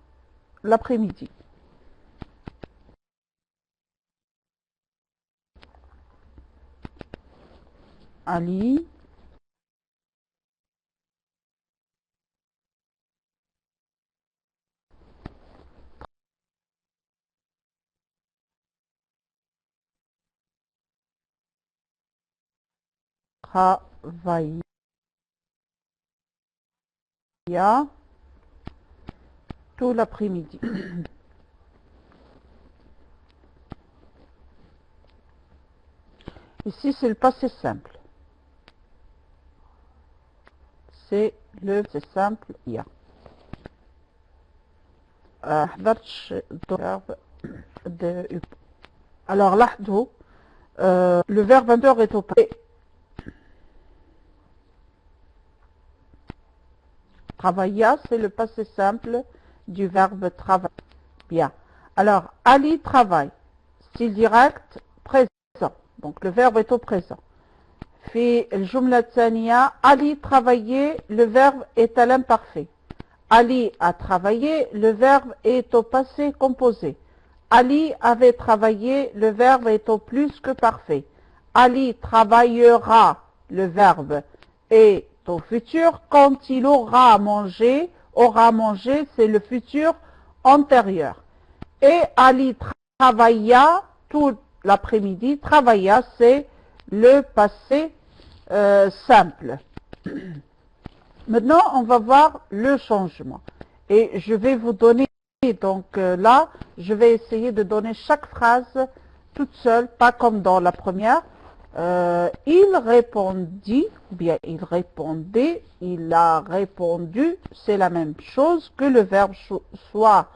l'après-midi. Ali travailla tout l'après-midi. Ici, c'est le passé simple. C'est le passé simple يا. حضرتش الverbe de alors لاحظوا le verbe inter est au passé. Travailla, c'est le passé simple du verbe travailler. Bien. Alors, Ali travaille. Style direct, présent. Donc, le verbe est au présent. في الجملة الثانية Ali travaillait, le verbe est à l'imparfait. Ali a travaillé, le verbe est au passé composé. Ali avait travaillé, le verbe est au plus que parfait. Ali travaillera, le verbe est au futur quand il aura mangé. Aura mangé, c'est le futur antérieur. Et Ali travailla tout l'après-midi. Travailla, c'est le passé simple. Maintenant, on va voir le changement. Et je vais vous donner, donc là, je vais essayer de donner chaque phrase toute seule, pas comme dans la première. Il répondit, bien il répondait, il a répondu, c'est la même chose que le verbe soit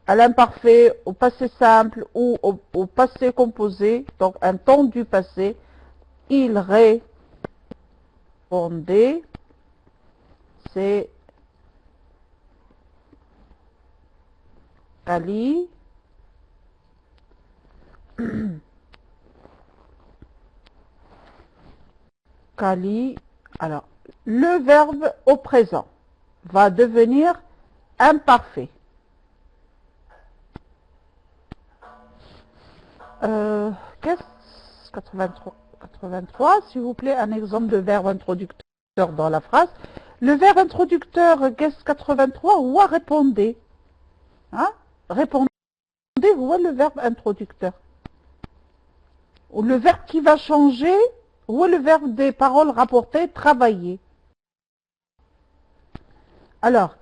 à l'imparfait, au passé simple ou au passé composé, donc un temps du passé. Il répondait, c'est Ali. Kali. Alors, le verbe au présent va devenir imparfait. Qu'est-ce 83, s'il vous plaît, un exemple de verbe introducteur dans la phrase. Le verbe introducteur, qu'est-ce 83, ou répondez. Hein? Répondez, ou le verbe introducteur. Ou le verbe qui va changer, ou le verbe des paroles rapportées, travailler. Alors,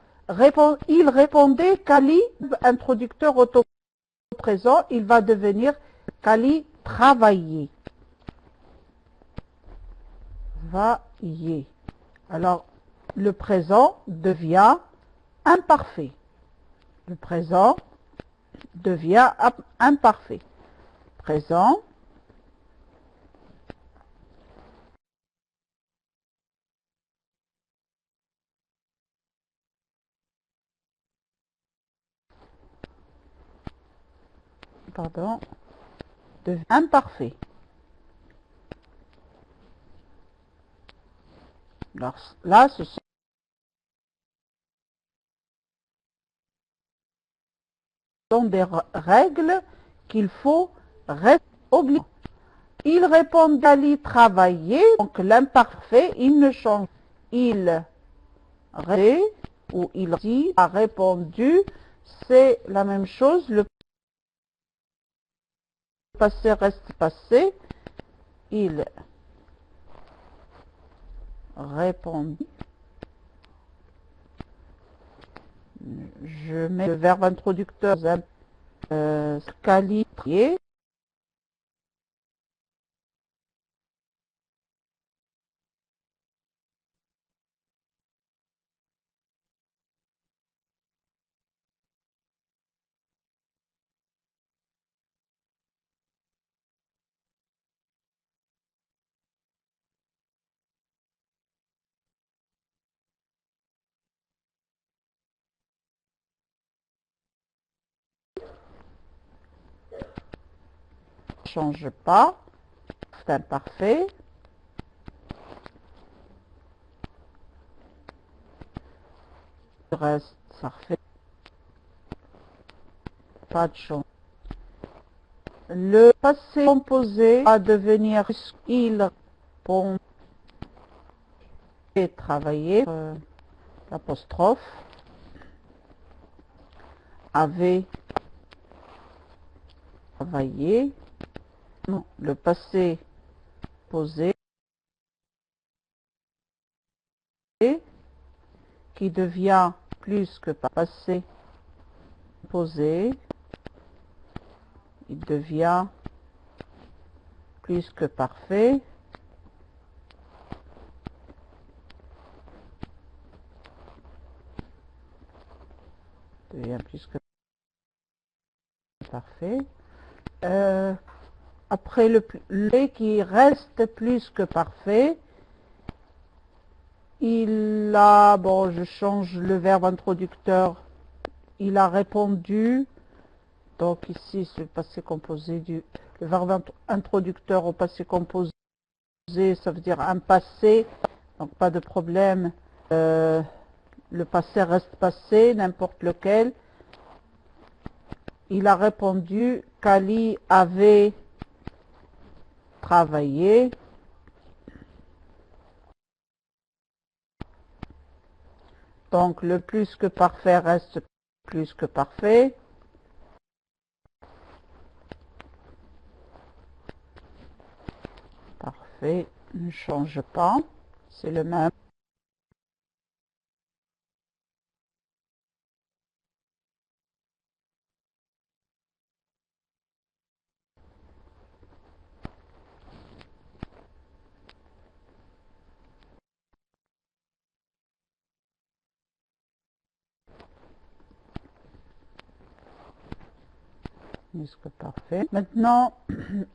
il répondait Kali, introducteur auto présent, il va devenir Kali travailler. Vailler. Alors, le présent devient imparfait. Le présent devient imparfait. Présent. Pardon. Devient imparfait. Alors, là, ce sont des règles qu'il faut oublier. Il répond d'aller travailler, donc l'imparfait, il ne change. Il ou il dit, a répondu, c'est la même chose. Le passé reste passé. Il répondit. Je mets le verbe introducteur qualifié. Change pas. C'est imparfait. Le reste parfait. Pas de changement. Le passé composé va devenir il répond et travailler l'apostrophe avait travaillé. Non, le passé posé qui devient plus que passé posé, il devient plus que parfait. Devient plus que parfait. Après le qui reste plus que parfait, il a, bon, je change le verbe introducteur, il a répondu. Donc ici, c'est le passé composé du le verbe introducteur au passé composé, ça veut dire un passé, donc pas de problème. Le passé reste passé, n'importe lequel. Il a répondu qu'Ali avait travaillé. Donc le plus que parfait reste plus que parfait. Parfait ne change pas, c'est le même. Plus que parfait. Maintenant,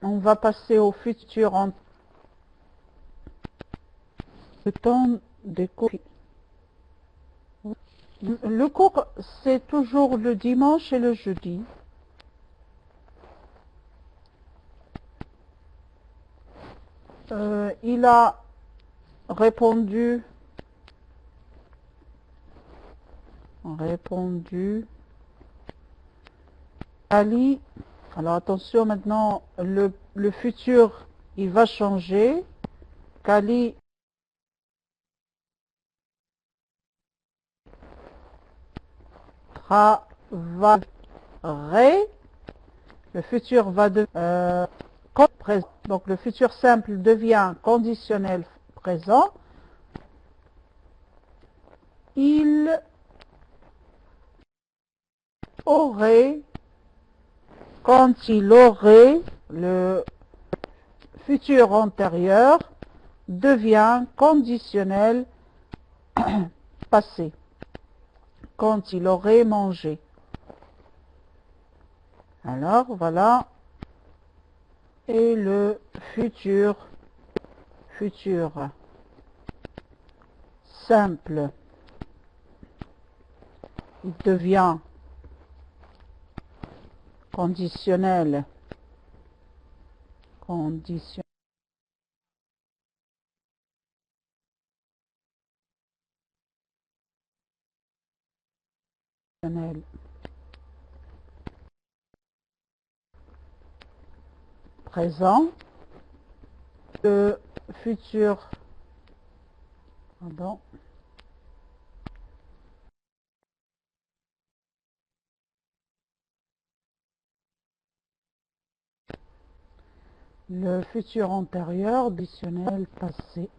on va passer au futur en le temps des cours. Le cours, c'est toujours le dimanche et le jeudi. Il a répondu. Ali. Alors attention maintenant, le futur, il va changer. Kali travaillerait. Le futur va de présent. Donc le futur simple devient conditionnel présent. Il aurait, quand il aurait, le futur antérieur devient conditionnel passé. Quand il aurait mangé. Alors, voilà. Et le futur simple, il devient conditionnel. Présent. Le futur, pardon, le futur antérieur, conditionnel passé.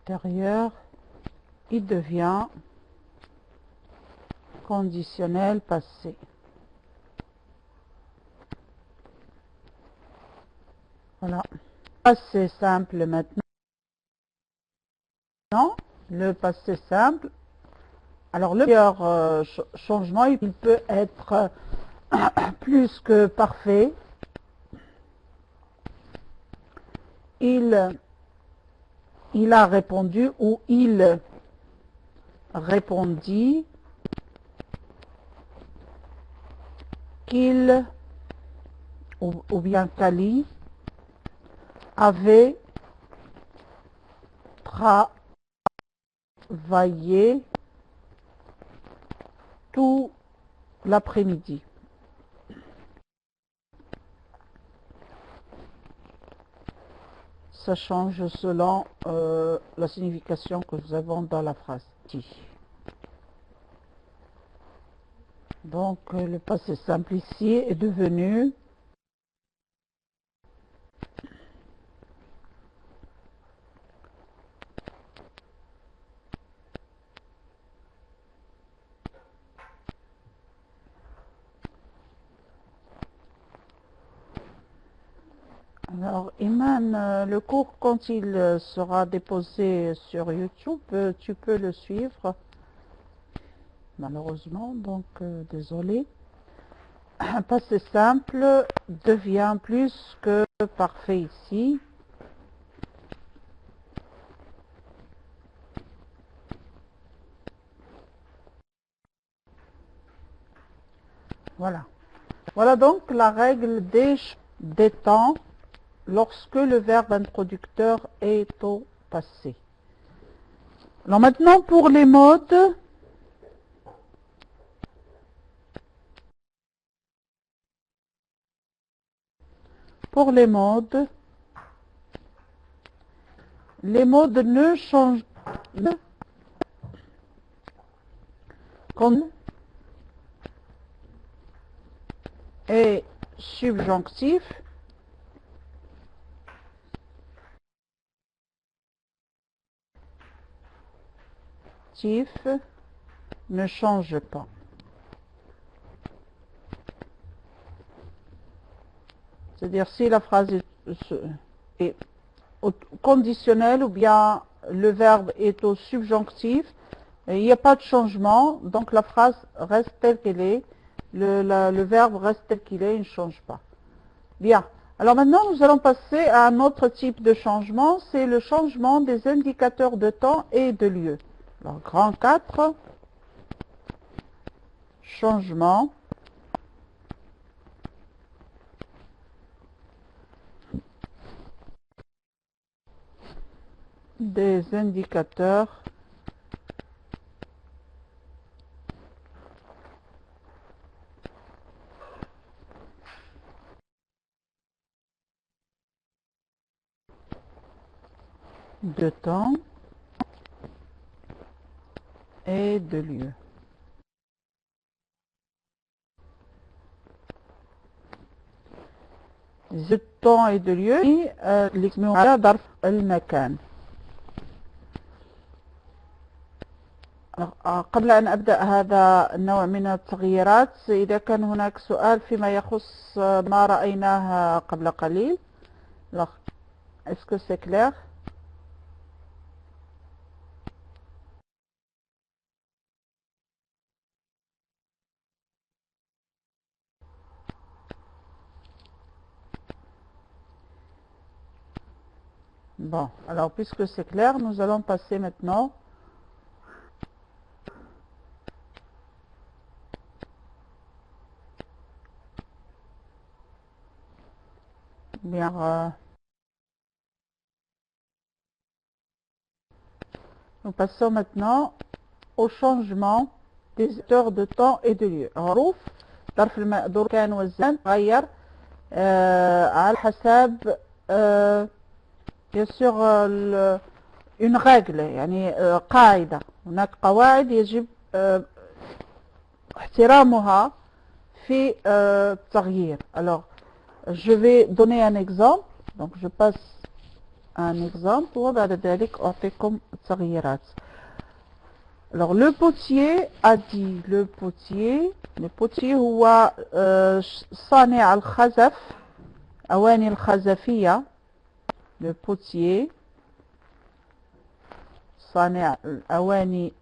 Antérieur, il devient conditionnel passé. Voilà. Passé simple maintenant. Le passé simple. Alors le meilleur changement, il peut être plus que parfait. Il a répondu ou il répondit qu'il ou bien qu'Ali avait travaillé tout l'après-midi. Ça change selon la signification que nous avons dans la phrase. Donc le passé simple ici est devenu Alors, Iman, le cours, quand il sera déposé sur YouTube, tu peux le suivre, malheureusement, donc désolé. Un passé simple devient plus que parfait ici. Voilà. Voilà donc la règle des temps lorsque le verbe introducteur est au passé. Alors maintenant pour les modes. Pour les modes ne changent pas quand est subjonctif ne change pas. C'est-à-dire si la phrase est conditionnelle ou bien le verbe est au subjonctif, il n'y a pas de changement, donc la phrase reste telle qu'elle est, le verbe reste tel qu'il est, il ne change pas. Bien. Alors maintenant, nous allons passer à un autre type de changement, c'est le changement des indicateurs de temps et de lieu. Alors, grand 4, changement des indicateurs de temps et de lieu. De temps et de lieu على ظرف المكان. قبل أن أبدأ هذا النوع من التغييرات، إذا كان هناك سؤال فيما يخص ما رأيناه قبل قليل. Est-ce que c'est clair? Bon, alors puisque c'est clair, nous allons passer maintenant bien, nous passons maintenant au changement des heures de temps et de lieu. حروف ظرف المقدور كان والزمان تغير على حسب bien sûr une règle يعني قاعدة. هناك قواعد يجب احترامها في التغيير. Alors je vais donner un exemple, donc je passe un exemple وبعد ذلك أعطيكم التغييرات. Alors le potier a dit, le potier هو صانع الخزف أواني الخزفية. Le potier صانع الأواني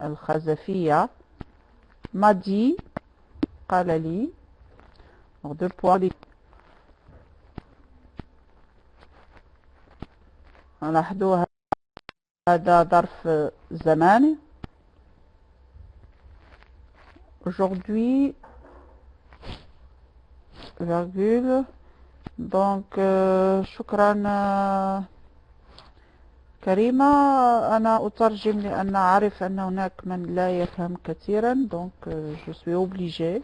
الخزفية m'a dit قال لي. deux points. لاحظوا هذا ظرف زماني. Aujourd'hui, virgule. Donc شكرا كريمة. أنا أترجم لأن أعرف أن هناك من لا يفهم كثيرا. Donc je suis obligée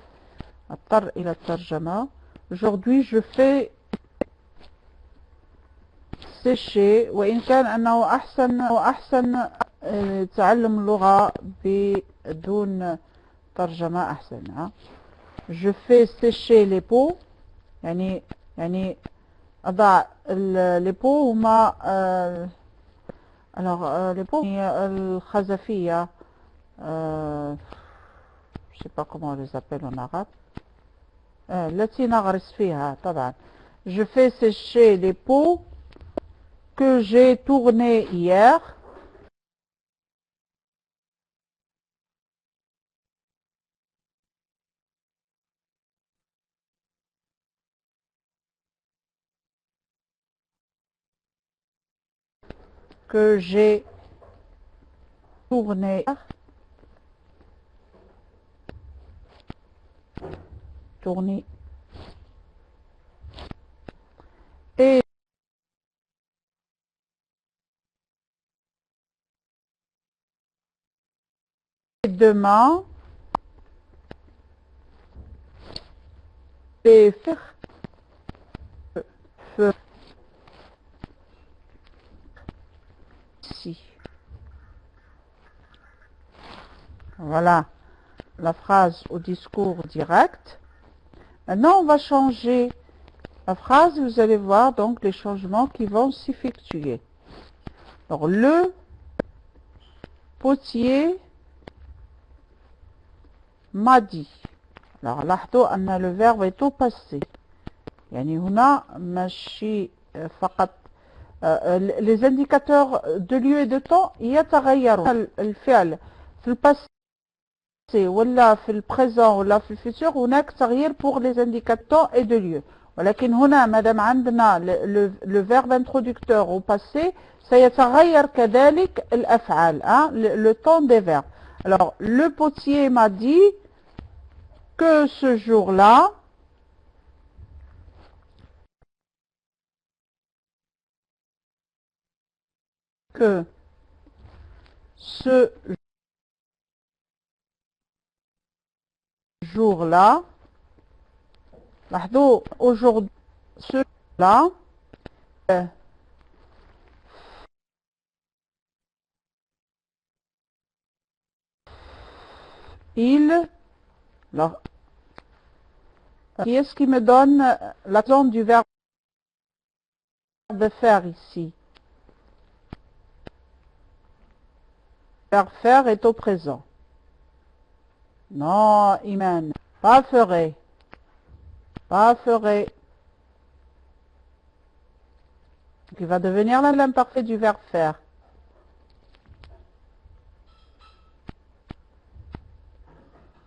أضطر إلى الترجمة. Aujourd'hui je fais sécher. وإن كان أنه أحسن تعلم اللغة بدون ترجمة أحسن. Je fais sécher les peaux. يعني أضع les peaux هما alors les peaux هي الخزفية. je sais pas comment on les appelle en arabe. التي نغرس فيها طبعا. Je fais sécher les peaux que j'ai tournées hier. Que j'ai tourné et demain et faire ici. Voilà la phrase au discours direct. Maintenant on va changer la phrase. Vous allez voir donc les changements qui vont s'effectuer. Alors le potier m'a dit. Alors لاحظوا أن le verbe est au passé. يعني هنا ماشي فقط les indicateurs de lieu et de temps يتغيرون. الفعل في الباسé ولا في البريزون ولا في الفيتور هناك تغيير pour les indicateurs et de lieu. ولكن هنا مادام عندنا le verbe introducteur au passé سيتغير كذلك الأفعال. le temps des verbes. Alors le potier m'a dit que ce jour-là que ce jour-là, aujourd'hui, ce-là, il, alors, qui est-ce qui me donne l'action du verbe faire ici? Le verbe faire est au présent. Non, Iman, pas ferait. Pas ferait. Qui va devenir l'imparfait du verbe faire.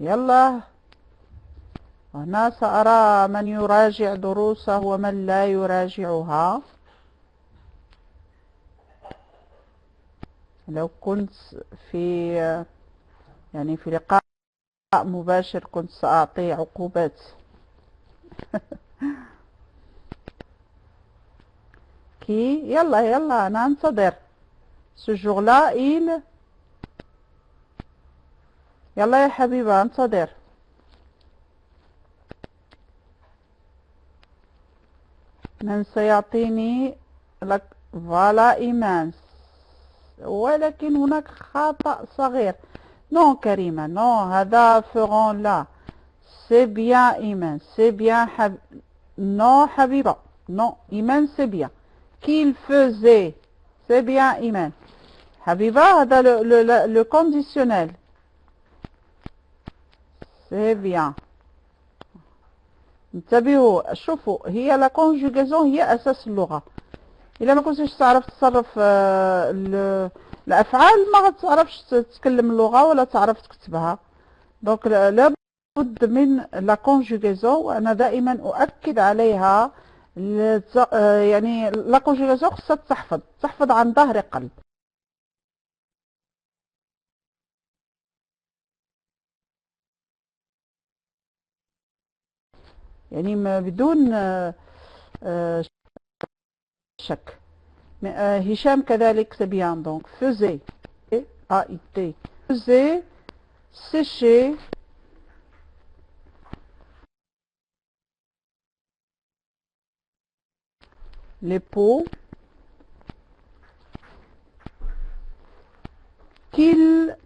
Yallah. هنا سأرى من يراجع دروسه ومن لا يراجعها. لو كنت في يعني في لقاء مباشر كنت سأعطي عقوبات. كي يلا أنا أنتظر. ce jour-là il يلا يا حبيبة أنتظر. من سيعطيني لك فوالا إيمان، ولكن هناك خطأ صغير. نو كريمة نو، هذا فرون لا. سي بيان إيمان، سي بيان نو حبيبة نو، إيمان سي بيان. qu'il faisait، سي بيان إيمان حبيبة، هذا لو كونديسيونيل. سي بيان. انتبهوا شوفوا، هي لا كونجوغازون هي أساس اللغة. إلا ما كنتش تعرف تصرف الأفعال ما غتعرفش تتكلم اللغة ولا تعرف تكتبها. دونك لابد من لا كونجوغازون، وأنا دائما أؤكد عليها. يعني لا كونجوغازون خصها تحفظ عن ظهر قلب. يعني بدون شك. هشام كذلك c'est bien. Donc faisait a été faisait sécher les pots qu'il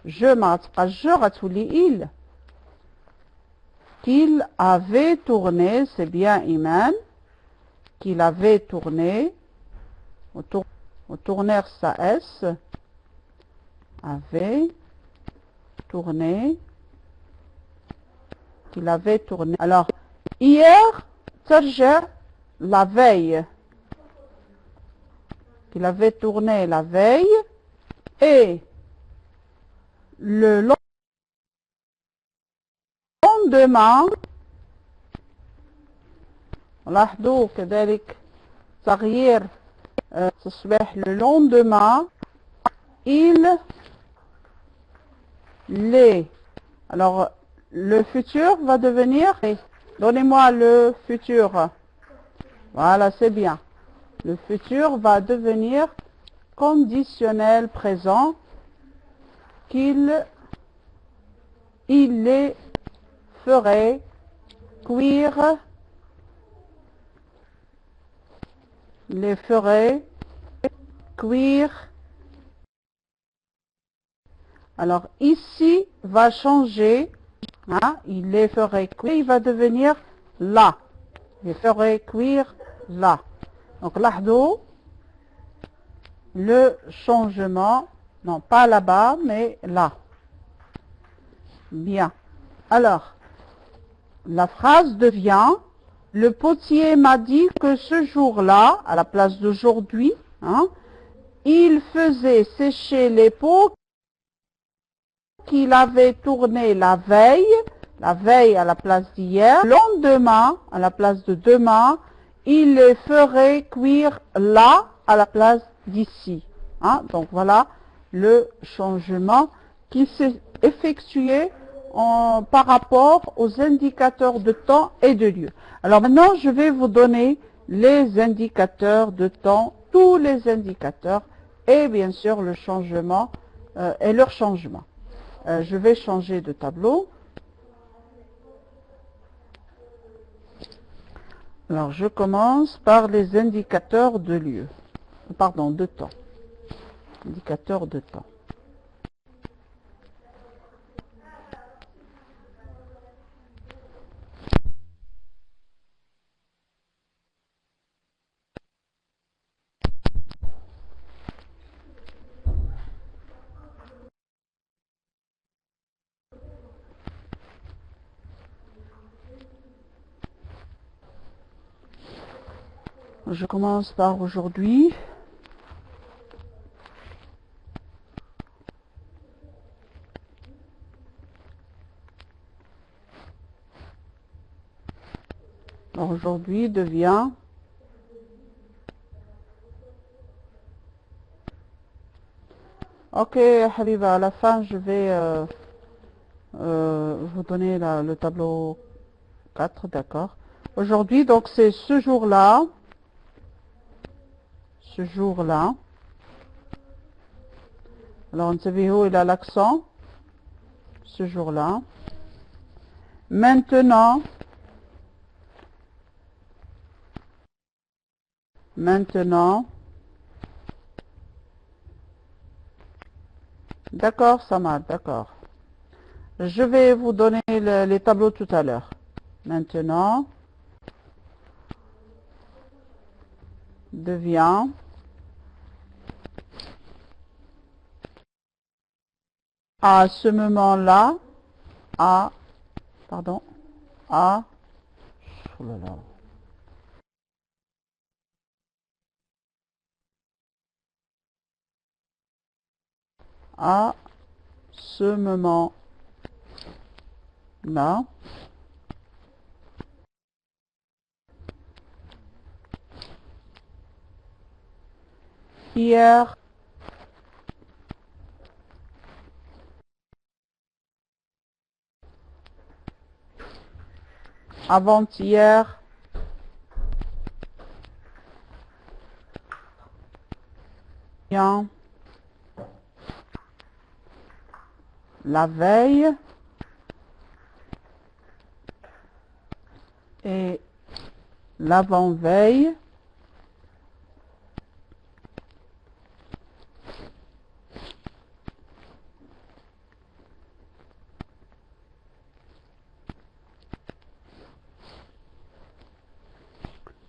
je ما غتبقاش جو غتولي il qu'il avait tourné. c'est bien Iman. qu'il avait tourné au tourneur ça S avait tourné, qu'il avait tourné. Alors hier ترجع la veille, qu'il avait tourné la veille, et le lendemain لاحظوا كذلك تغيير تصبح le lendemain il les. Alors le futur va devenir, donnez-moi le futur. Voilà, c'est bien. Le futur va devenir conditionnel présent, qu'il il les ferait cuire, les ferait cuire. Alors ici va changer, hein, il les ferait cuire, il va devenir là. Il les ferait cuire là. Donc là, le changement, non pas là-bas, mais là. Bien. Alors, la phrase devient: le potier m'a dit que ce jour-là, à la place d'aujourd'hui, hein, il faisait sécher les pots qu'il avait tourné la veille à la place d'hier. Le lendemain, à la place de demain, il les ferait cuire là, à la place d'ici. Hein? Donc voilà le changement qui s'est effectué par rapport aux indicateurs de temps et de lieu. Alors maintenant, je vais vous donner les indicateurs de temps, tous les indicateurs, et bien sûr le changement et leur changement. Je vais changer de tableau. Alors, je commence par les indicateurs de lieu. Pardon, de temps. Indicateurs de temps. Je commence par aujourd'hui. Aujourd'hui devient ok, Habiba, à la fin, je vais vous donner le tableau 4, d'accord. Aujourd'hui, donc, c'est ce jour-là. Ce jour-là. Alors, Nseviho, il a l'accent. Ce jour-là. Maintenant. Maintenant. D'accord, Samad, d'accord. Je vais vous donner les tableaux tout à l'heure. Maintenant. Devient. À ce moment-là. Pardon. Oh là là. À ce moment-là. Hier. Avant-hier. Bien. La veille. Et l'avant-veille.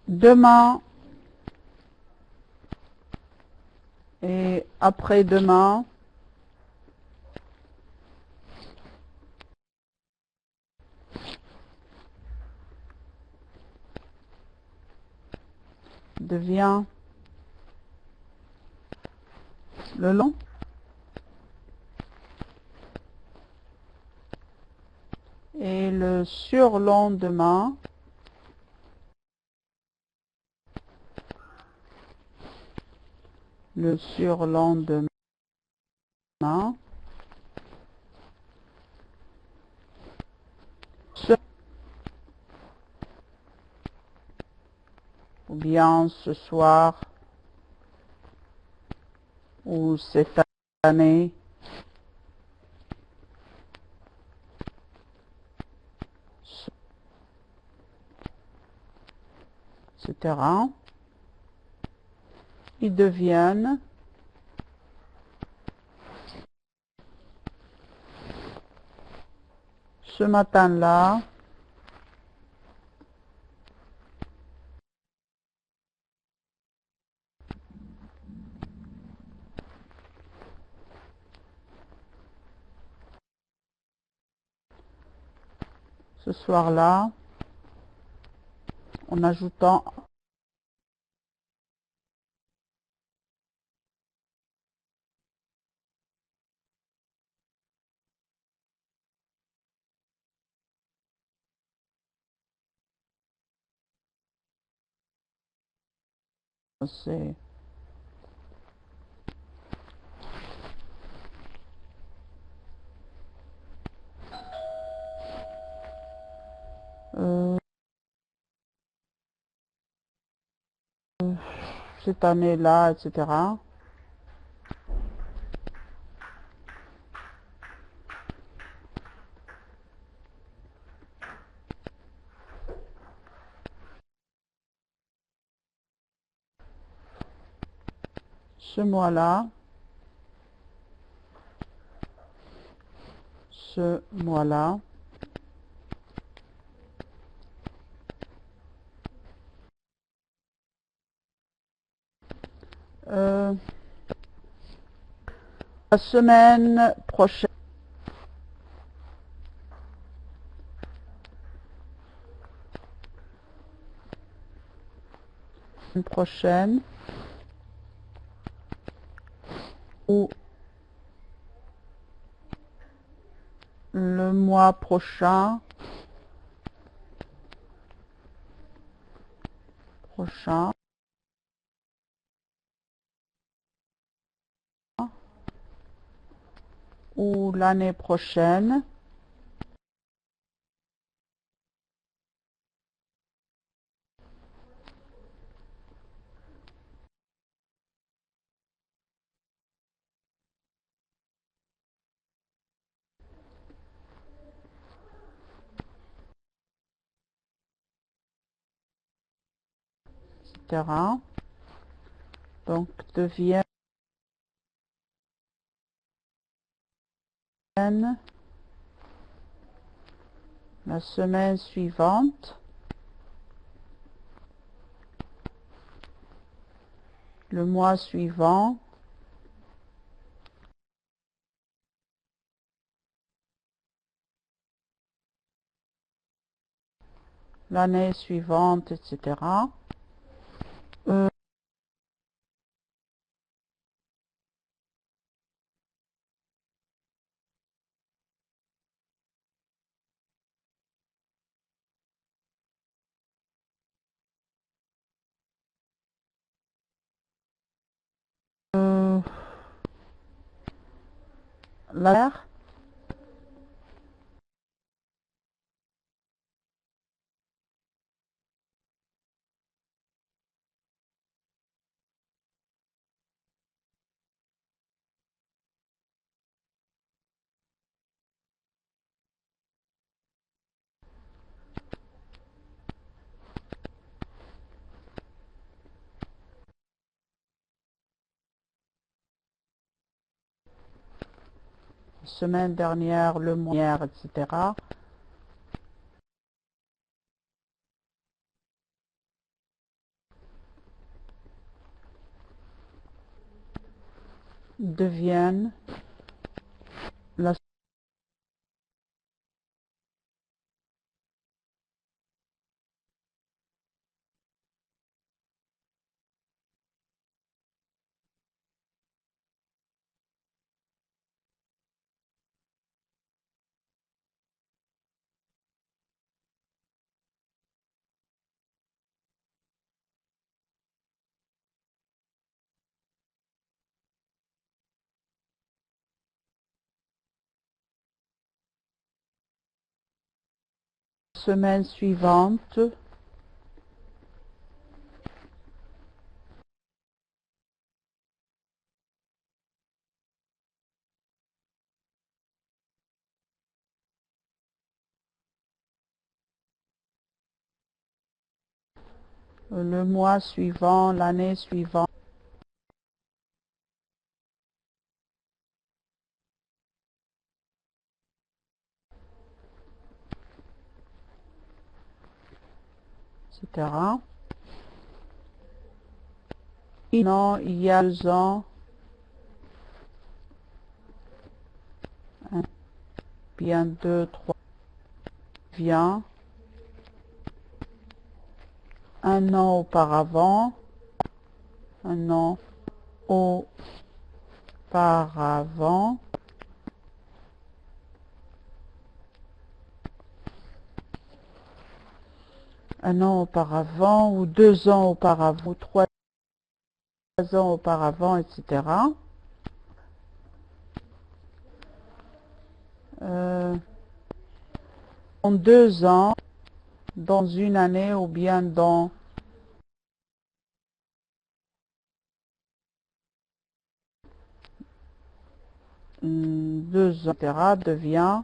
Demain. Et après-demain. Devient le long. Et le surlendemain. Le surlendemain. Ou bien ce soir. Ou cette année. Etc. Ils deviennent ce matin-là. Ce soir-là. En ajoutant c'est euh, cette année-là, etc. Ce mois-là, ce mois-là, euh, la semaine prochaine, ou le mois prochain, prochain, ou l'année prochaine. Etc. Donc deviennent la semaine suivante, le mois suivant, l'année suivante, etc. La semaine dernière, le mois dernier, etc. deviennent la semaine suivante, le mois suivant, l'année suivante, etc. Non, il y a 2 ans, bien 2, 3, vient 1 an auparavant, 1 an auparavant, un an auparavant, ou 2 ans auparavant, ou 3 ans auparavant, etc. En 2 ans, dans une année, ou bien dans 2 ans, etc. devient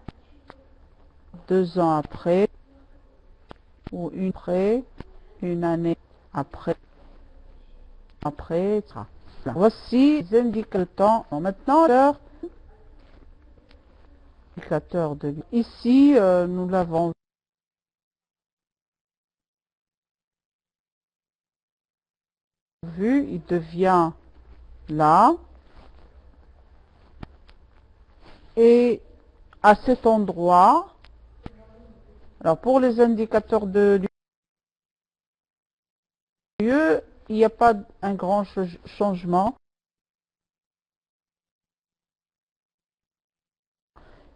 2 ans après, ou une année après, etc. Voici les indicateurs. Maintenant, l'indicateur de ici, nous l'avons vu, il devient là, et à cet endroit, alors pour les indicateurs de lieu, il n'y a pas un grand changement.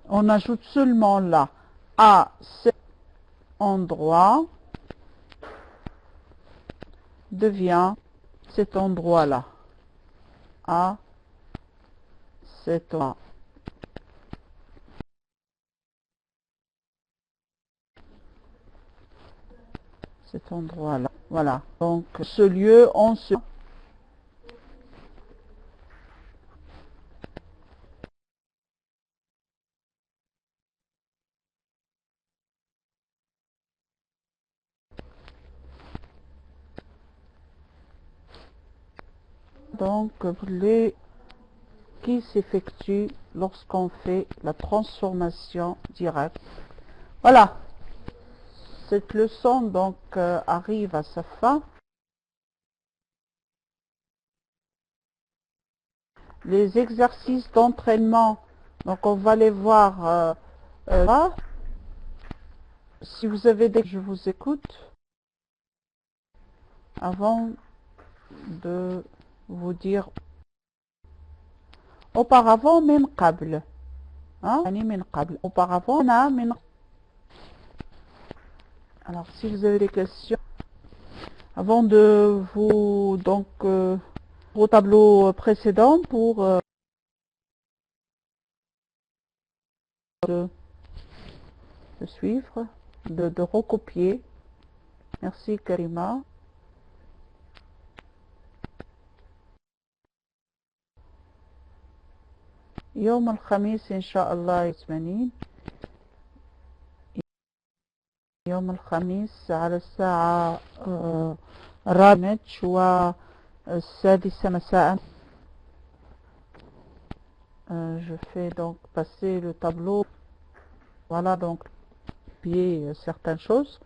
On ajoute seulement là, à cet endroit, devient cet endroit-là. À cet endroit. Cet endroit-là. Voilà. Donc, ce lieu, on se... Donc, les qui s'effectue lorsqu'on fait la transformation directe. Voilà. Cette leçon, donc, arrive à sa fin. Les exercices d'entraînement, donc on va les voir là. Si vous avez des... Je vous écoute avant de vous dire auparavant من قبل يعني من قبل auparavant أنا من... Alors si vous avez des questions avant de vous donc au tableau précédent pour de suivre, de recopier. Merci Karima. يوم الخميس إن شاء الله يسمنين يوم الخميس على الساعة 4 والسادسة مساء. Je fais donc passer le tableau. Voilà donc copier certaines choses.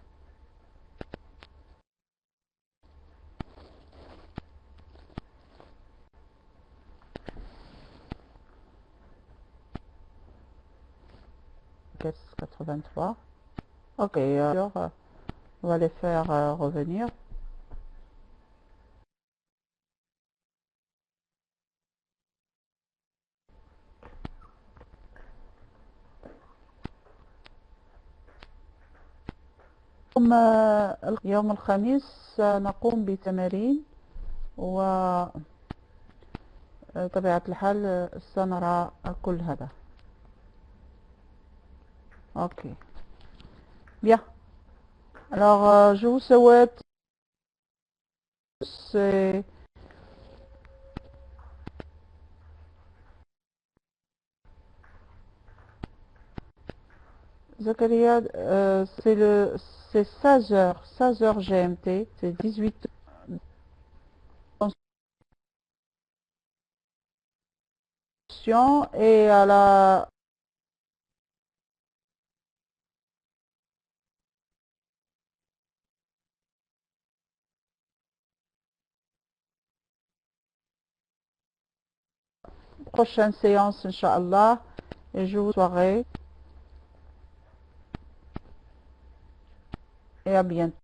Caisse 83. Ok, alors on va les faire revenir. يوم الخميس نقوم بتمارين وطبيعة الحال سنرى كل هذا. Ok. Bien. Alors, je vous souhaite c'est Zakaria, c'est 16 heures GMT, c'est 18 et à la prochaine séance, Inch'Allah, et je vous souhaite et à bientôt.